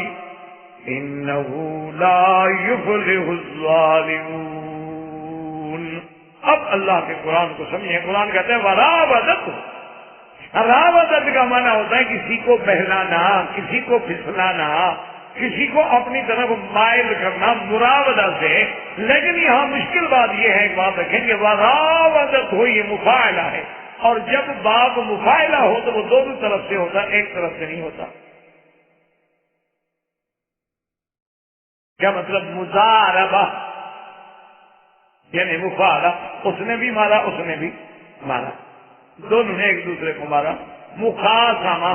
إِنَّهُ لَا يُفْلِحُ الظَّالِمُونَ۔ اب اللہ کے قرآن کو سمجھیں، قرآن کہتے ہیں وَرَاوَدَتْ، راودت کا معنی ہوتا ہے کسی کو بہلانا، کسی کو پھسلانا، کسی کو اپنی طرف مائل کرنا مراودہ سے۔ لیکن یہاں مشکل بات یہ ہے، ایک بات رکھیں کہ وراودت ہو یہ مفاعلہ ہے، اور جب باب مفاعلہ ہو تو وہ دونوں طرف سے ہوتا ہے، ایک طرف سے نہیں ہوتا۔ کیا مطلب؟ مزاربہ یعنی مفاعلہ، اس نے بھی مارا اس نے بھی مارا، دونوں نے ایک دوسرے کو مارا۔ مخاصمہ،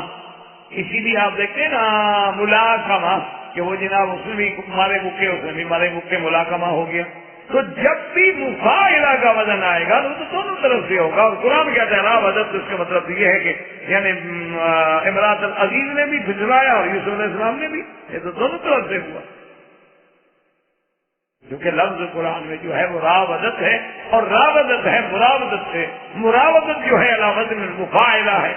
اسی لیے آپ دیکھتے ہیں نا ملاقمہ کہ وہ جناب اس نے بھی مارے مکے اس نے بھی مارے مکے، ملاقمہ ہو گیا۔ تو جب بھی مفاعلہ کا وزن آئے گا تو دونوں طرف سے ہوگا، اور قرآن کہتا ہے راودت، اس کا مطلب یہ ہے کہ یعنی امراۃ العزیز نے بھی بھجوایا اور یوسف علیہ السلام نے بھی، یہ تو دونوں طرف سے ہوا، کیونکہ لفظ قرآن میں جو ہے وہ راودت ہے، اور راودت ہے مراودت سے، مراودت جو ہے علی وزن المفاعلہ ہے۔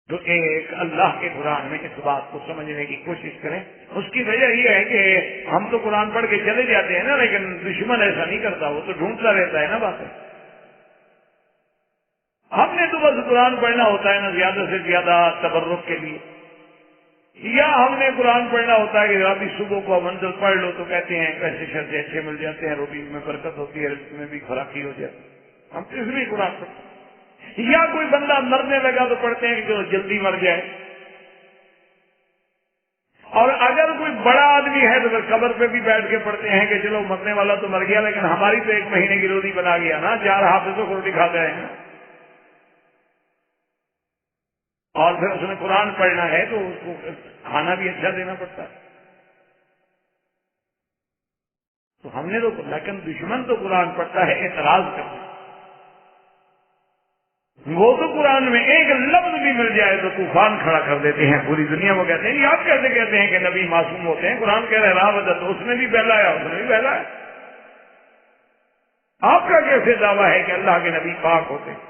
تو ایک اللہ کے قرآن میں اس بات کو سمجھنے کی کوشش کریں۔ اس کی وجہ یہ ہے کہ ہم تو قرآن پڑھ کے چلے جاتے ہیں نا، لیکن دشمن ایسا نہیں کرتا، وہ تو ڈھونڈتا رہتا ہے نا باتیں۔ ہم نے تو بس قرآن پڑھنا ہوتا ہے نا زیادہ سے زیادہ تبرک کے لیے، یا ہم نے قرآن پڑھنا ہوتا ہے کہ ابھی صبح کو منزل پڑھ لو تو کہتے ہیں پیسے شرطے اچھے مل جاتے ہیں، روٹی میں برکت ہوتی ہے، رزق میں بھی خوراکی ہو جاتی ہے۔ ہم تو اس لیے قرآن پڑھتے ہیں. یا کوئی بندہ مرنے لگا تو پڑھتے ہیں کہ جو جلدی مر جائے. اور اگر کوئی بڑا آدمی ہے تو پھر قبر پہ بھی بیٹھ کے پڑھتے ہیں کہ چلو مرنے والا تو مر گیا لیکن ہماری تو 1 مہینے کی روزی بنا گیا نا, 4 حافظوں کو روٹی کھاتے ہیں. اور پھر اس نے قرآن پڑھنا ہے تو اس کو کھانا بھی اچھا دینا پڑتا ہے. تو ہم نے تو, لیکن دشمن تو قرآن پڑھتا ہے اعتراض کرتا ہے. وہ تو قرآن میں ایک لفظ بھی مل جائے تو طوفان کھڑا کر دیتے ہیں پوری دنیا کو. کہتے ہیں آپ کیسے کہتے ہیں کہ نبی معصوم ہوتے ہیں؟ قرآن کہہ رہے راوت تو اس نے بھی بہلایا, اس نے بھی بہلایا. آپ کا کیسے دعویٰ ہے کہ اللہ کے نبی پاک ہوتے ہیں؟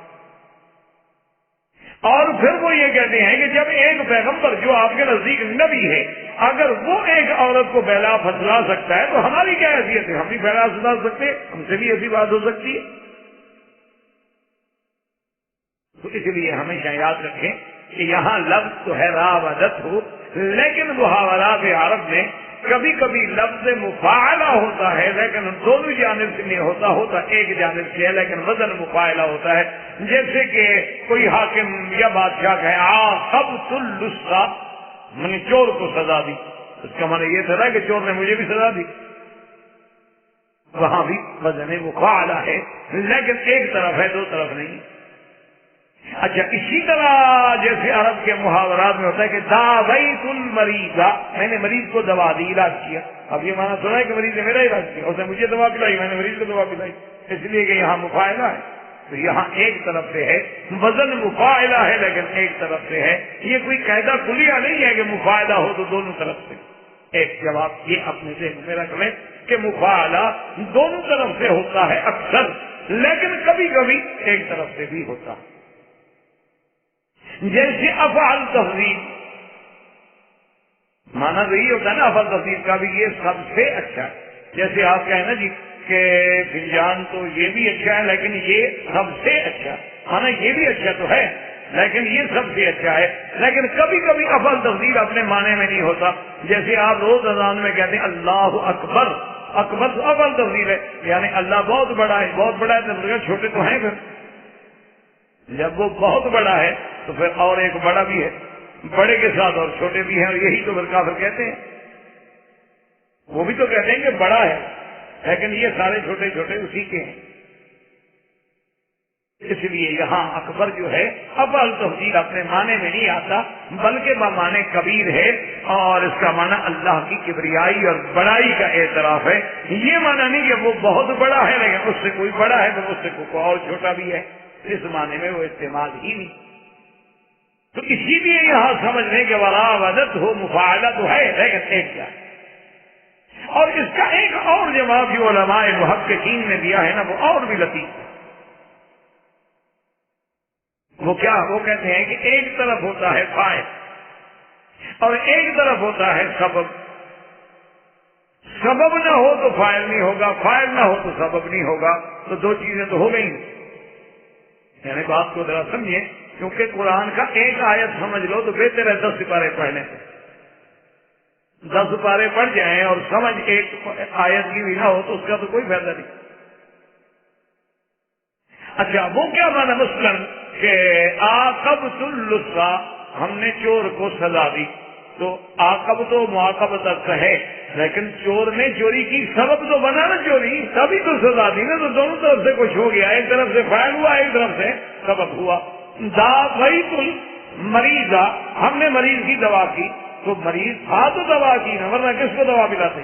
اور پھر وہ یہ کہتے ہیں کہ جب ایک پیغمبر جو آپ کے نزدیک نبی ہے اگر وہ ایک عورت کو بہلا پھسلا سکتا ہے تو ہماری کیا حیثیت ہے؟ ہم بھی بہلا سنا سکتے, ہم سے بھی ایسی بات ہو سکتی ہے. تو اس لیے ہمیشہ یاد رکھیں کہ یہاں لفظ تو ہے راودت ہو, لیکن محاورات عرب میں کبھی کبھی لفظ مفاعلہ ہوتا ہے لیکن دونوں جانب سے نہیں ہوتا, ہوتا ایک جانب سے ہے لیکن وزن مفاعلہ ہوتا ہے. جیسے کہ کوئی حاکم یا بادشاہ کہے عاقبت اللص, میں نے چور کو سزا دی, اس کا معنی یہ تھا کہ چور نے مجھے بھی سزا دی. وہاں بھی وزن مفاعلہ ہے لیکن ایک طرف ہے, دو طرف نہیں. اچھا اسی طرح جیسے عرب کے محاورات میں ہوتا ہے کہ داویت المریض, میں نے مریض کو دوا دی, علاج کیا. اب یہ معنی سنا ہے کہ مریض نے میرا علاج کیا, اس نے مجھے دوا پلائی, میں نے مریض کو دوا پلائی, اس لیے کہ یہاں مفاعلہ ہے. تو یہاں ایک طرف سے ہے وزن مفاعلہ ہے لیکن ایک طرف سے ہے. یہ کوئی قاعدہ کلیہ نہیں ہے کہ مفاعلہ ہو تو دونوں طرف سے. ایک جواب یہ اپنے ذہن میں رکھ لیں کہ مفاعلہ دونوں طرف سے ہوتا ہے اکثر, لیکن کبھی کبھی ایک طرف سے بھی ہوتا ہے. جیسے افعال تفضیل, مانا تو یہ ہوتا ہے نا افعال تفضیل کا بھی, یہ سب سے اچھا ہے. جیسے آپ کہیں نا جی کہ فنجان تو یہ بھی اچھا ہے لیکن یہ سب سے اچھا, مانا یہ بھی اچھا تو ہے لیکن یہ سب سے اچھا ہے. لیکن کبھی کبھی افعال تفضیل اپنے معنی میں نہیں ہوتا. جیسے آپ روز اذان میں کہتے ہیں اللہ اکبر, اکبر تو افعال تفضیل ہے, یعنی اللہ بہت بڑا ہے. بہت بڑا ہے تو چھوٹے تو ہیں, پھر جب وہ بہت بڑا ہے تو پھر اور ایک بڑا بھی ہے, بڑے کے ساتھ اور چھوٹے بھی ہیں, اور یہی تو پھر کافر کہتے ہیں. وہ بھی تو کہتے ہیں کہ بڑا ہے لیکن یہ سارے چھوٹے چھوٹے اسی کے ہیں. اس لیے یہاں اکبر جو ہے افعال تفضیل اپنے معنی میں نہیں آتا بلکہ بمعنی کبیر ہے, اور اس کا معنی اللہ کی کبریائی اور بڑائی کا اعتراف ہے. یہ معنی نہیں کہ وہ بہت بڑا ہے لیکن اس سے کوئی بڑا ہے تو اس سے کوئی اور چھوٹا بھی ہے, اس معنی میں وہ استعمال ہی نہیں. تو اسی لیے یہاں سمجھ لیں کہ وراودت ہو مفاعلہ تو ہے لیکن ایک کیا ہے. اور اس کا ایک اور جواب جو علماء محققین نے دیا ہے نا وہ اور بھی لطیف ہے. وہ کیا, وہ کہتے ہیں کہ ایک طرف ہوتا ہے فاعل اور ایک طرف ہوتا ہے سبب. سبب نہ ہو تو فاعل نہیں ہوگا, فاعل نہ ہو تو سبب نہیں ہوگا, تو دو چیزیں تو ہو گئی. یعنی بات کو ذرا سمجھیں, کیونکہ قرآن کا ایک آیت سمجھ لو تو بہتر ہے 10 سپارے پڑھنے سے. 10 سپارے پڑھ جائیں اور سمجھ ایک آیت کی بھی نہ ہو تو اس کا تو کوئی فائدہ نہیں. اچھا وہ کیا مانا مثلاً کہ عاقبت اللص, ہم نے چور کو سزا دی. تو عاقب تو معاقب تک ہے لیکن چور نے چوری کی, سبب تو بنا نا چوری, تبھی تو سزا دی نا. تو دونوں طرف سے کچھ ہو گیا, ایک طرف سے فاعل ہوا ایک طرف سے سبب ہوا. داویت المریض, ہم نے مریض کی دوا کی, تو مریض تھا تو دوا کی نا, ورنہ کس کو دوا پلاتے؟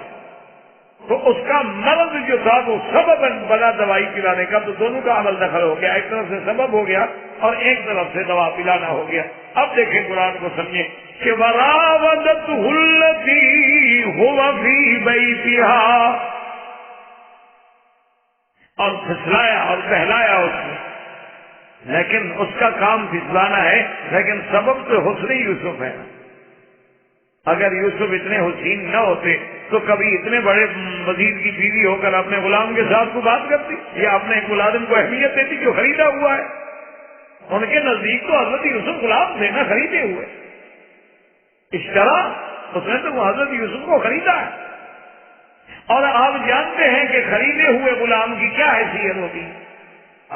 تو اس کا مرض جو تھا وہ سبب بنا دوائی پلانے کا, تو دونوں کا عمل دخل ہو گیا, ایک طرف سے سبب ہو گیا اور ایک طرف سے دوا پلانا ہو گیا. اب دیکھیں قرآن کو سمجھیں کہ وراودتہ التی ہو فی بیتہا, اور پھسلایا اور بہلایا اس نے, لیکن اس کا کام پھسلانا ہے لیکن سبب تو حسن یوسف ہے. اگر یوسف اتنے حسین نہ ہوتے تو کبھی اتنے بڑے وزیر کی بیوی ہو کر اپنے غلام کے ساتھ کو بات کرتی یا اپنے ملازم کو اہمیت دیتی جو خریدا ہوا ہے. ان کے نزدیک تو حضرت یوسف غلام تھے نا, خریدے ہوئے. اشترا, اس نے تو حضرت یوسف کو خریدا ہے. اور آپ جانتے ہیں کہ خریدے ہوئے غلام کی کیا حیثیت ہوتی ہے.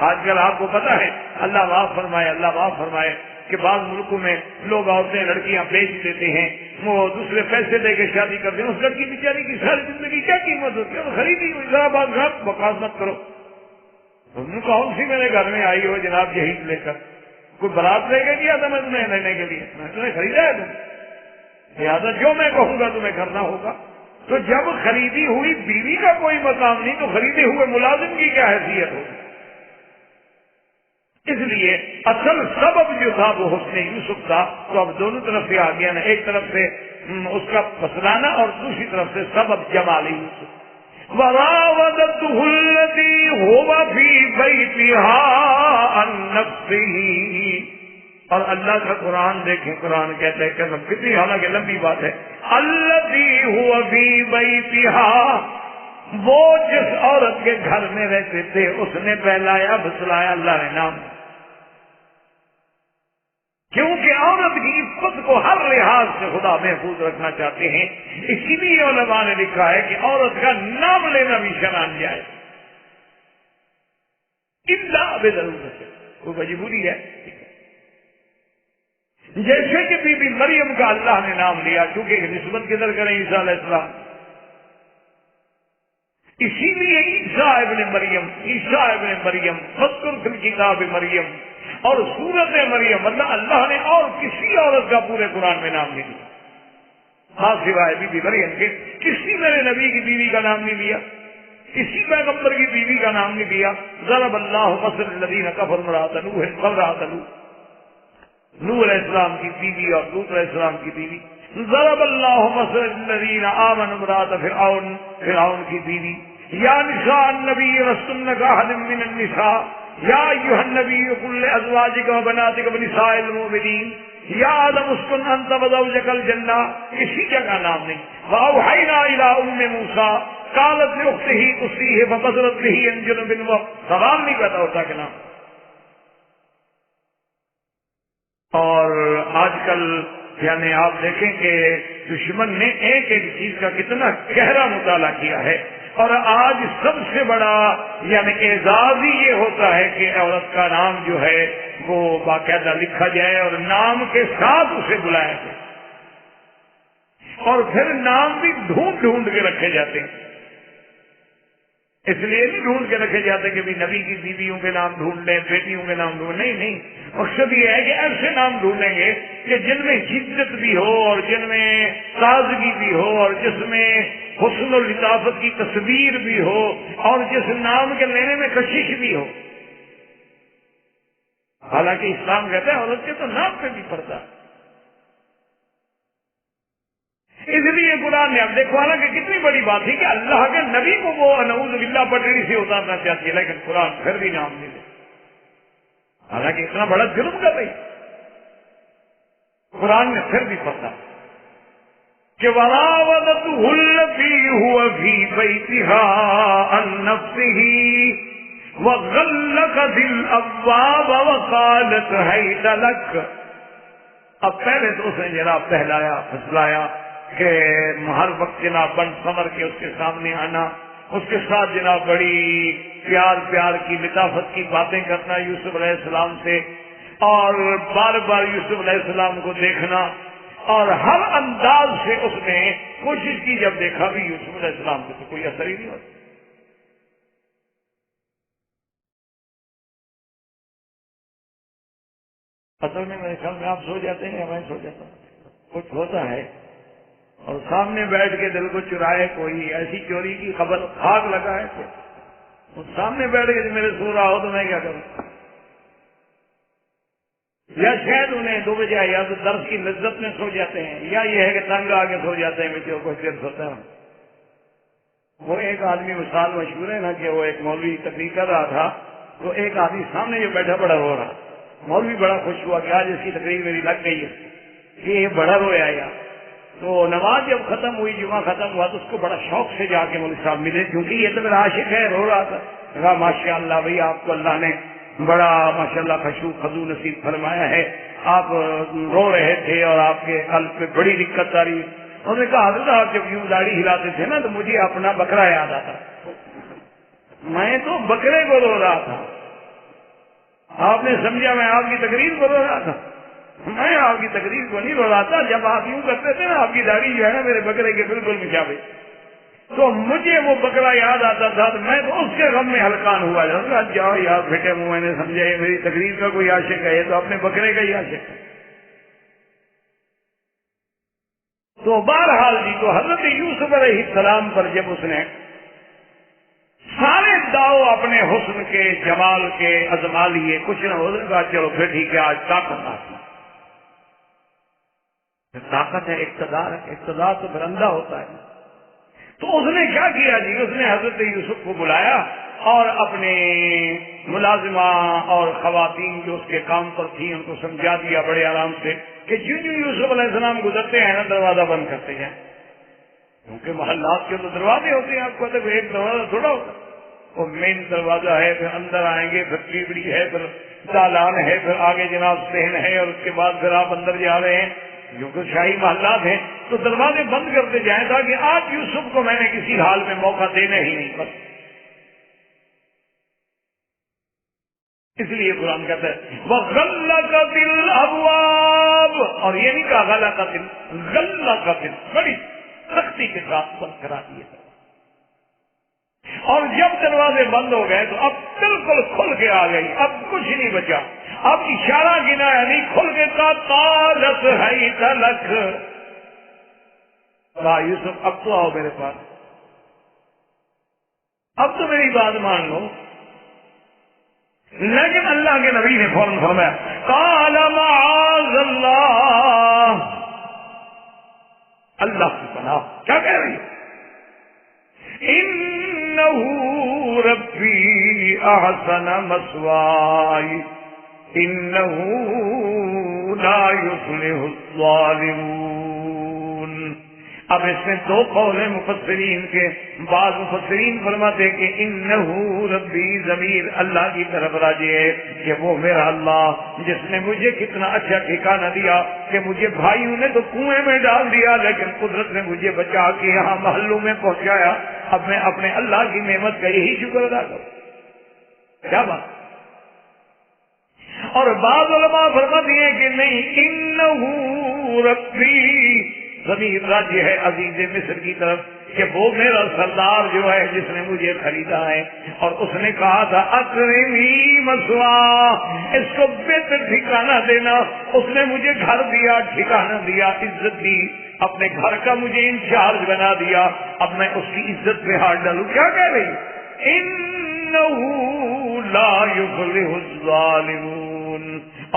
آج کل آپ کو پتا ہے، اللہ معاف فرمائے، اللہ معاف فرمائے، کہ بعض ملکوں میں لوگ عورتیں لڑکیاں بیچ دیتے ہیں، وہ دوسرے پیسے دے کے شادی کرتے ہیں، اس لڑکی بیچاری کی ساری زندگی کیا قیمت ہوتی ہے؟ وہ خریدی ہوئی، ذرا بات گھر بکواس مت کرو، کون سی میرے گھر میں آئی ہو جناب جہیز لے کر؟ کوئی برات لے کے گیا تھا میں تمہیں لینے کے لیے؟ میں تمہیں خریدا ہے تم، لہٰذا جو میں کہوں گا تمہیں کرنا ہوگا۔ تو جب خریدی ہوئی بیوی کا کوئی مقام نہیں تو خریدے ہوئے ملازم کی کیا حیثیت ہوگی؟ اس لیے اصل سبب جو تھا وہ حسن یوسف تھا، تو اب دونوں طرف سے آ گیا نا، ایک طرف سے اس کا پسلانا اور دوسری طرف سے سبب جمال یوسف۔ وراودته التي هو في بيتها عن نفسه، اور اللہ کا قرآن دیکھیں، قرآن کہتا ہے کہ کتنی حالانکہ لمبی بات ہے، التي هو في بيتها، وہ جس عورت کے گھر میں رہتے تھے اس نے بہلایا بسلایا اللہ نے نام، کیونکہ عورت کی عزت کو ہر لحاظ سے خدا محفوظ رکھنا چاہتے ہیں، اسی لیے علماء نے لکھا ہے کہ عورت کا نام لینا بھی شران جائے، الا بضرورت، کوئی مجبوری ہے، جیسے کہ بی بی مریم کا اللہ نے نام لیا، کیونکہ نسبت کدھر کریں عیسیٰ علیہ السلام، اسی لیے عیسیٰ ابن مریم فذکر فی الکتاب مریم، اور سورت مریم مطلب اللہ نے اور کسی عورت کا پورے قرآن میں نام نہیں لیا، خاص سوائے بی بی مریم کے، کسی میرے نبی کی بیوی کا نام نہیں لیا، کسی پیغمبر کی بیوی کا نام نہیں لیا۔ ضرب اللہ مثل الذین کفروا امرأۃ نوح وامرأۃ لوط، نوح علیہ السلام کی بیوی اور لوط علیہ السلام کی بیوی، ضرب اللہ مثل الذین آمنوا امرأۃ فرعون کی بیوی، یا نساء النبی لستن کأحد من النساء یا ایھا النبی قل لازواجک وبناتک ونساء المؤمنین یا آدم اسکن انت وزوجک الجنہ، کسی جگہ نام نہیں۔ واوحینا الی ام موسیٰ قالت لاختہ قصیہ فبصرت بہ عن جنب، سوال نہیں پیدا ہوتا کہ نام۔ اور آج کل یعنی آپ دیکھیں کہ دشمن نے ایک ایک چیز کا کتنا گہرا مطالعہ کیا ہے، اور آج سب سے بڑا یعنی اعزاز ہی یہ ہوتا ہے کہ عورت کا نام جو ہے وہ باقاعدہ لکھا جائے اور نام کے ساتھ اسے بلایا جائے، اور پھر نام بھی ڈھونڈ ڈھونڈ کے رکھے جاتے ہیں، اس لیے نہیں ڈھونڈ کے رکھے جاتے کہ بھی نبی کی بیویوں کے نام ڈھونڈ لیں، بیٹیوں کے نام ڈھونڈ، نہیں، مقصد یہ ہے کہ ایسے نام ڈھونڈیں گے کہ جن میں شدت بھی ہو اور جن میں تازگی بھی ہو اور جس میں حسن و لطافت کی تصویر بھی ہو اور جس نام کے لینے میں کشش بھی ہو۔ حالانکہ اسلام کہتا ہے عورت کے تو نام پہ بھی پڑتا ہے، اس لیے قرآن نے اب دیکھو حالانکہ کتنی بڑی بات تھی کہ اللہ کے نبی کو وہ نعوذ باللہ پٹڑی سے اتارنا چاہتی ہے، لیکن قرآن پھر بھی نام نہیں لے، حالانکہ اتنا بڑا جرم کر رہی، قرآن نے پھر بھی پڑھا کہ وراودته التي هو في بيتها عن نفسه وغلقت الابواب وقالت هيت لك۔ اب پہلے تو اس نے جناب پہلایا پھسلایا کہ ہر وقت جناب بن سمر کے اس کے سامنے آنا، اس کے ساتھ جناب بڑی پیار کی لطافت کی باتیں کرنا یوسف علیہ السلام سے، اور بار بار یوسف علیہ السلام کو دیکھنا، اور ہر انداز سے اس نے کوشش کی، جب دیکھا بھی یوسف علیہ السلام کو تو کوئی اثر ہی نہیں ہوتا۔ اصل میں میرے خیال میں آپ سو جاتے ہیں یا میں سو جاتا ہوں، کچھ ہوتا ہے اور سامنے بیٹھ کے دل کو چرائے کوئی، ایسی چوری کی خبر خاک لگائے کوئی، سامنے بیٹھ کے میرے سو رہا ہو تو میں کیا کروں؟ یا شاید انہیں دو بجے یا تو درس کی لذت میں سو جاتے ہیں، یا یہ ہے کہ تنگ آگے سو جاتے ہیں، بچوں کو دیر سوتا ہے۔ وہ ایک آدمی مثال مشہور ہے نا کہ وہ ایک مولوی تقریر کر رہا تھا، تو ایک آدمی سامنے جو بیٹھا بڑا رو رہا، مولوی بڑا خوش ہوا کہ آج اس کی تقریر میری لگ گئی ہے، کہ یہ بڑا رویا یا تو نماز جب ختم ہوئی، جمعہ ختم ہوا، تو اس کو بڑا شوق سے جا کے مولوی صاحب ملے، کیونکہ یہ تو میرا عاشق ہے، رو رہا تھا۔ کہا ماشاء اللہ بھائی، آپ کو اللہ نے بڑا ماشاءاللہ خشوع خضوع نصیب فرمایا ہے، آپ رو رہے تھے اور آپ کے قلب پہ بڑی دقت آ رہی ہے۔ انہوں نے کہا حضرت آپ جب یوں داڑھی ہلاتے تھے نا تو مجھے اپنا بکرا یاد آتا، میں تو بکرے کو رو رہا تھا، آپ نے سمجھا میں آپ کی تقریر کو رو رہا تھا؟ میں آپ کی تقریر کو نہیں رو رہا تھا. جب آپ یوں کرتے تھے نا، آپ کی داڑھی جو ہے نا میرے بکرے کے بالکل مشابہ، تو مجھے وہ بکرا یاد آتا تھا، تو میں تو اس کے غم میں ہلکان ہوا جاتا. جاؤ یار بیٹے منہ، میں نے سمجھا یہ میری تقریر کا کوئی عاشق ہے، یہ تو اپنے بکرے کا ہی عاشق ہے. تو بہرحال جی، تو حضرت یوسف علیہ السلام پر جب اس نے سارے داؤ اپنے حسن کے، جمال کے ازما لیے، کچھ نہ ہو کہا چلو پھر ٹھیک ہے، آج طاقت آتی. طاقت ہے، اقتدار ہے، اقتدار تو پھر اندھا ہوتا ہے. تو اس نے کیا کیا جی، اس نے حضرت یوسف کو بلایا اور اپنے ملازمہ اور خواتین جو اس کے کام پر تھیں ان کو سمجھا دیا بڑے آرام سے کہ جو یوسف علیہ السلام گزرتے ہیں نا دروازہ بند کرتے ہیں، کیونکہ محلات کے تو دروازے ہوتے ہیں. آپ کو تو ایک دروازہ تھوڑا ہوتا، وہ مین دروازہ ہے، پھر اندر آئیں گے، پھر پیڑی ہے، پھر دالان ہے، پھر آگے جناب صحن ہے، اور اس کے بعد پھر آپ اندر جا رہے ہیں. جو کہ شاہی محلات ہیں تو دروازے بند کرتے جائیں تاکہ آج یوسف کو میں نے کسی حال میں موقع دینا ہی نہیں. بس اس لیے قرآن کہتا ہے وَغَلَّقَتِ الْأَبْوَابُ، اور یہ نہیں کہا غلقت، غلقت، بڑی سختی کے ساتھ بند کرا دیے. اور جب دروازے بند ہو گئے تو اب بالکل کھل کے آ گئی، اب کچھ نہیں بچا. اب اشارہ گنا یعنی کھل کے کا قالت حیث لک، کہا یوسف اب تو آؤ میرے پاس، اب تو میری بات مان لو. لیکن اللہ کے نبی نے فوراً فرمایا قال معاذ اللہ، اللہ کی پناہ. کیا کہہ رہی ہے؟ انہو ربی احسن مثوائی انہو لا یفلح الظالمون. اب اس میں دو قول ہیں مفسرین کے. بعض مفسرین فرماتے ہیں کہ انہو ربی ضمیر اللہ کی طرف راجع ہے کہ وہ میرا اللہ جس نے مجھے کتنا اچھا ٹھکانہ دیا کہ مجھے بھائیوں نے تو کنویں میں ڈال دیا لیکن قدرت نے مجھے بچا کے یہاں محلوں میں پہنچایا. اب میں اپنے اللہ کی نعمت کا یہی شکر ادا کروں. کیا بات. اور بعض علماء فرماتے ہیں کہ نہیں، انہو ربی ضمیر راجع ہے عزیز مصر کی طرف کہ وہ میرا سردار جو ہے جس نے مجھے خریدا ہے. اور اس نے کہا تھا اکرمی مثوا، اس کو بہتر ٹھکانہ دینا. اس نے مجھے گھر دیا، ٹھکانہ دیا، عزت دی، اپنے گھر کا مجھے انچارج بنا دیا. اب میں اس کی عزت پہ ہاتھ ڈالوں. کیا کہہ رہی؟ انہو لا یفلح الظالمون.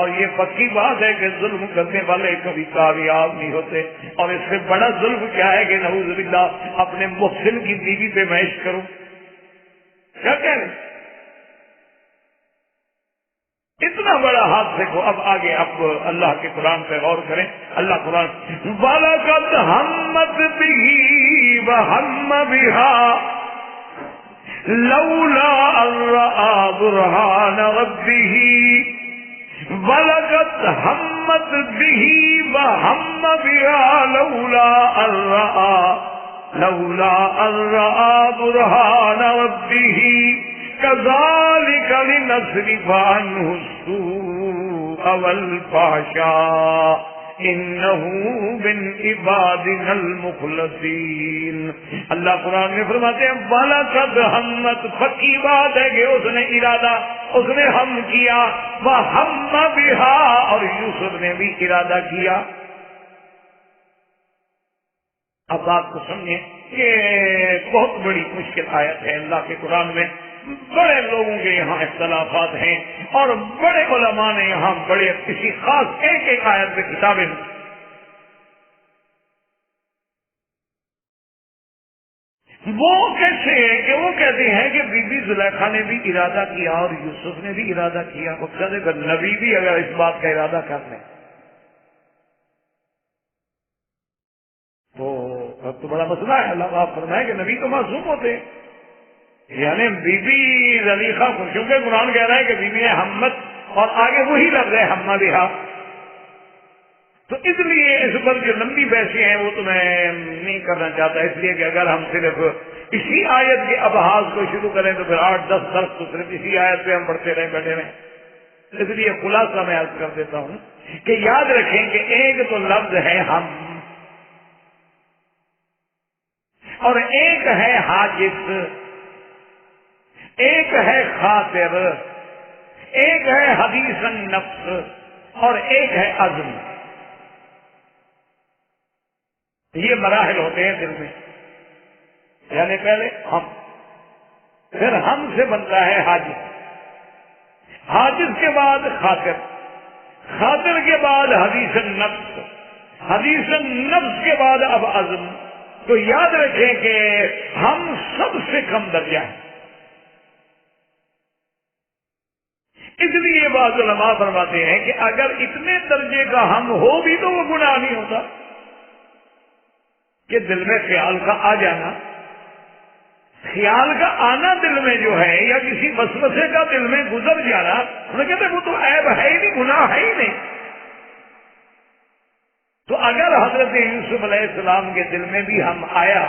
اور یہ پکی بات ہے کہ ظلم کرنے والے کبھی کامیاب نہیں ہوتے. اور اس سے بڑا ظلم کیا ہے کہ نعوذ باللہ اپنے محسن کی بیوی پہ محض کروں. کیا کہہ رہے؟ اتنا بڑا حادثے کو اب آگے اب اللہ کے قرآن پہ غور کریں. اللہ قرآن وَلَقَدْ هَمَّتْ بِهِ وَهَمَّ بِهَا لَوْلَا أَن رَّأَىٰ بُرْهَانَ رَبِّهِ وَلَقَدْ هَمَّتْ بِهِ وَهَمَّ بِهَا لَوْلَا أَن رَّأَىٰ بُرْهَانَ رَبِّهِ كَذَلِكَ لِنَصْرِفَ عَنْهُ السُّوءَ وَالْفَحْشَاءَ إِنَّهُ مِنْ عِبَادِنَا الْمُخْلَصِينَ. اللہ قرآن میں فرماتے ہیں وَلَقَدْ هَمَّتْ، پکی بات ہے کہ اس نے ارادہ، اس نے ہم کیا، وَهَمَّ بِهَا، اور یوسف نے بھی ارادہ کیا. اب بات کو سمجھیں کہ بہت بڑی مشکل آیت ہے اللہ کے قرآن میں. بڑے لوگوں کے یہاں اختلافات ہیں اور بڑے علماء نے یہاں بڑے کسی خاص ایک ایک آیت میں کتابیں. وہ کیسے کہ وہ کہتے ہیں کہ بی بی زلیخا نے بھی ارادہ کیا اور یوسف نے بھی ارادہ کیا. وہ کہتے ہیں نبی بھی اگر اس بات کا ارادہ کر لیں تو بڑا مسئلہ ہے. اللہ آپ فرمائے کہ نبی تو معصوم ہوتے ہیں. یعنی بی بی زلیخا کو چونکہ قرآن کہہ رہا ہے کہ بی بی ہمت اور آگے وہی لفظ ہے ہمہ بہا، تو اس لیے اس پر جو لمبی بحثیں ہیں وہ تو میں نہیں کرنا چاہتا. اس لیے کہ اگر ہم صرف اسی آیت کے ابحاظ کو شروع کریں تو پھر 8-10 درس تو صرف اسی آیت پہ ہم پڑھتے رہے بیٹھے رہے. اس لیے خلاصہ میں عرض کر دیتا ہوں کہ یاد رکھیں کہ ایک تو لفظ ہے ہم، اور ایک ہے حاجز، ایک ہے خاطر، ایک ہے حدیث النفس، اور ایک ہے عزم۔ یہ مراحل ہوتے ہیں دل میں، یعنی پہلے ہم، پھر ہم سے بنتا ہے حاجز، حاجز کے بعد خاطر، خاطر کے بعد حدیث النفس، حدیث النفس کے بعد اب عزم۔ تو یاد رکھیں کہ ہم سب سے کم درجہ ہیں، اس لیے بعض علماء فرماتے ہیں کہ اگر اتنے درجے کا ہم ہو بھی تو وہ گناہ نہیں ہوتا، کہ دل میں خیال کا آ جانا، خیال کا آنا دل میں جو ہے، یا کسی وسوسے کا دل میں گزر جانا، انہیں کہتے ہیں وہ تو عیب ہے ہی نہیں، گناہ ہے ہی نہیں۔ تو اگر حضرت یوسف علیہ السلام کے دل میں بھی ہم آیا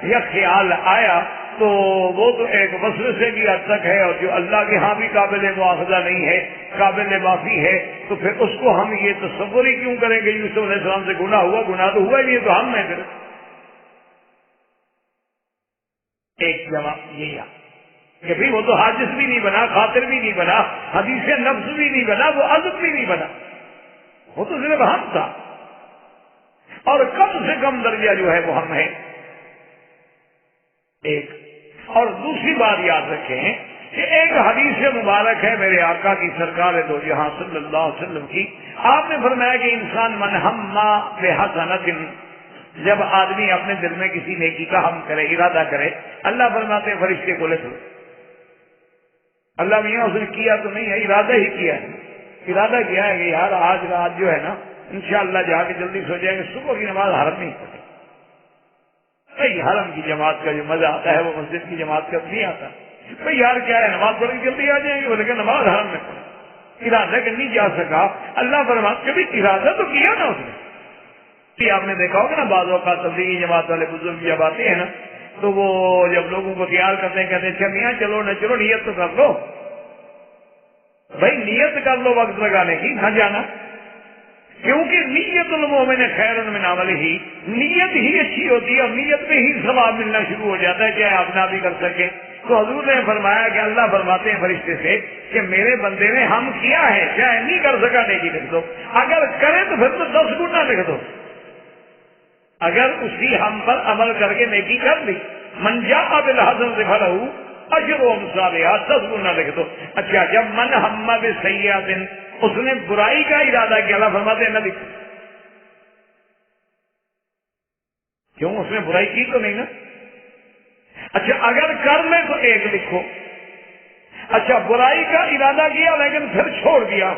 یا خیال آیا تو وہ تو ایک وسوسے کی حد تک ہے، اور جو اللہ کے ہاں بھی قابل مواخذہ نہیں ہے، قابل معافی ہے، تو پھر اس کو ہم یہ تصور ہی کیوں کریں کہ یوسف علیہ السلام سے گناہ ہوا؟ گناہ تو ہوا ہی نہیں، تو ہم میں پھر ایک جواب یہی آ کہ بھئی وہ تو حاجز بھی نہیں بنا، خاطر بھی نہیں بنا، حدیث نفس بھی نہیں بنا، وہ عزم بھی نہیں بنا، وہ تو صرف ہم تھا، اور کم سے کم درجہ جو ہے وہ ہم ہے ایک۔ اور دوسری بات یاد رکھیں کہ ایک حدیث مبارک ہے میرے آقا کی سرکار دو جہاں صلی اللہ علیہ وسلم کی، آپ نے فرمایا کہ انسان من ہما بحسنۃ، جب آدمی اپنے دل میں کسی نیکی کا ہم کرے، ارادہ کرے، اللہ فرماتے ہیں فرشتے کو لکھ لو۔ اللہ میاں اس نے کیا تو نہیں ہے، ارادہ ہی کیا ہے، ارادہ کیا ہے کہ یار آج رات جو ہے نا انشاءاللہ جا کے جلدی سو جائیں گے، صبح کی نماز حرم نہیں پڑھیں۔ بھائی حرم کی جماعت کا جو مزہ آتا ہے وہ مسجد کی جماعت کا نہیں آتا۔ بھائی یار کیا ہے، نماز پڑھ کے جلدی آ جائیں گے، وہ لیکن نماز حرم میں پڑھیں، ارادہ کہ نہیں جا سکا۔ اللہ فرماتے کبھی ارادہ تو کیا نا اس نے۔ آپ نے دیکھا ہوگا نا بعض اوقات تبلیغی جماعت والے بزرگ جب آتے ہیں نا تو وہ جب لوگوں کو تیار کرتے ہیں کہتے ہیں اچھا میاں چلو نہ چلو نیت تو کر لو۔ بھائی نیت کر لو وقت لگانے کی، نہ جانا، کیونکہ نیت المومن خیر من عملہ، نیت ہی اچھی ہوتی ہے اور نیت میں ہی ثواب ملنا شروع ہو جاتا ہے، چاہے آپ نہ بھی کر سکے۔ تو حضور نے فرمایا کہ اللہ فرماتے ہیں فرشتے سے کہ میرے بندے نے ہم کیا ہے، چاہے نہیں کر سکا نیکی لکھ دو، اگر کرے تو پھر تو 10 گنا لکھ دو۔ اگر اسی ہم پر عمل کر کے نیکی کر لی، من جاء بالحسنۃ فلہ اجر امثالھا، 10 گنا لکھ دو۔ اچھا جب من ہم بسیئۃ، اس نے برائی کا ارادہ کیا، اللہ فرماتے ہیں نہ لکھ، کیوں اس نے برائی کی تو نہیں نا۔ اچھا اگر کر لے تو 1 لکھو۔ اچھا برائی کا ارادہ کیا لیکن پھر چھوڑ دیا،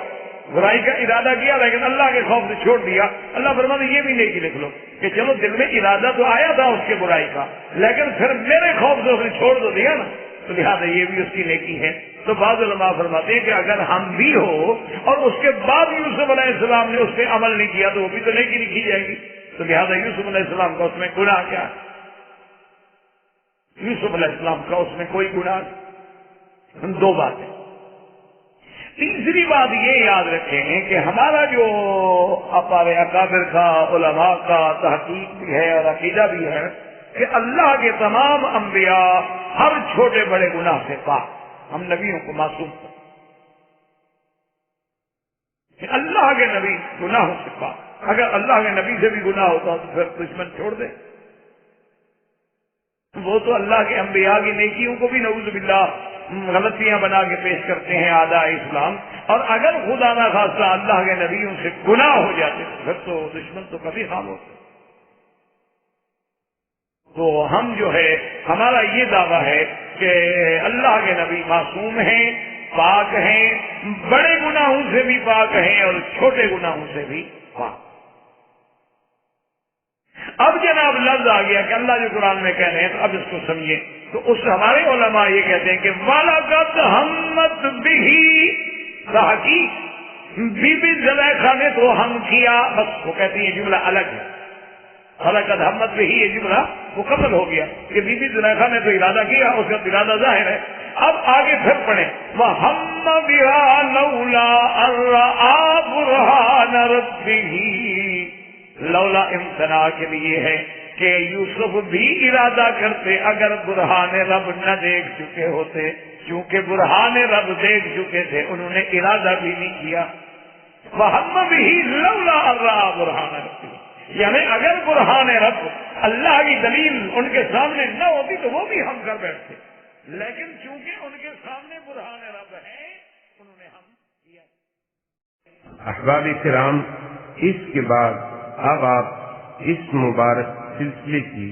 برائی کا ارادہ کیا لیکن اللہ کے خوف سے چھوڑ دیا، اللہ فرماتے یہ بھی نیکی لکھ لو کہ چلو دل میں ارادہ تو آیا تھا اس کے برائی کا، لیکن پھر میرے خوف سے اس نے چھوڑ تو دیا نا، تو لہٰذا یہ بھی اس کی نیکی ہے۔ تو بعض علماء فرماتے ہیں کہ اگر ہم بھی ہو اور اس کے بعد یوسف علیہ السلام نے اس پہ عمل نہیں کیا تو وہ بھی تو نیکی لکھی جائے گی، تو لہٰذا یوسف علیہ السلام کا اس میں گناہ کیا؟ یوسف علیہ السلام کا اس میں کوئی گناہ نہیں۔ 2 باتیں۔ تیسری بات یہ یاد رکھیں کہ ہمارا جو ہمارے اکابر کا، علماء کا تحقیق بھی ہے اور عقیدہ بھی ہے کہ اللہ کے تمام انبیاء ہر چھوٹے بڑے گناہ سے پاک، ہم نبیوں کو معصوم کہ اللہ کے نبی گناہوں سے پاک، اگر اللہ کے نبی سے بھی گناہ ہوتا تو پھر دشمن چھوڑ دے، وہ تو اللہ کے انبیاء کی نیکیوں کو بھی نعوذ باللہ غلطیاں بنا کے پیش کرتے ہیں اعداء اسلام، اور اگر خدا نہ خواستہ اللہ کے نبیوں سے گناہ ہو جاتے پھر تو دشمن تو کبھی خام ہوتے۔ تو ہم جو ہے ہمارا یہ دعویٰ ہے کہ اللہ کے نبی معصوم ہیں، پاک ہیں، بڑے گناہوں سے بھی پاک ہیں اور چھوٹے گناہوں سے بھی پاک۔ اب جناب لفظ آ گیا کہ اللہ جو قرآن میں کہہ رہے ہیں، تو اب اس کو سمجھیں۔ تو اس ہمارے علماء یہ کہتے ہیں کہ وَلَقَدْ هَمَّتْ بِهِ، تحقیق بی بی زلیخا نے تو ہم کیا، بس وہ کہتے ہیں یہ جملہ الگ ہے، فلقد ہمت بھی یہ جملہ مکمل ہو گیا کہ بی بی زلیخا نے تو ارادہ کیا، اس کا ارادہ ظاہر ہے. اب آگے پھر پڑھیں وَهَمَّ بِهَا لَوْلَا أَن رَّأَىٰ بُرْهَانَ رَبِّهِ. لولا امتناع کے لیے ہے کہ یوسف بھی ارادہ کرتے اگر برہان رب نہ دیکھ چکے ہوتے. چونکہ برہان رب دیکھ چکے تھے انہوں نے ارادہ بھی نہیں کیا. وَهَمَّ بِهِ لَوْلَا أَن رَّأَىٰ بُرْهَانَ رَبِّهِ، یعنی اگر برہان رب اللہ کی دلیل ان کے سامنے نہ ہوتی تو وہ بھی ہم کر بیٹھتے، لیکن چونکہ ان کے سامنے برہان رب ہے انہوں نے ہم کیا. احباب کرام، اس کے بعد اب آپ اس مبارک سلسلے کی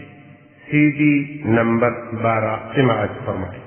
CD نمبر 12 سماعت فرمائیں.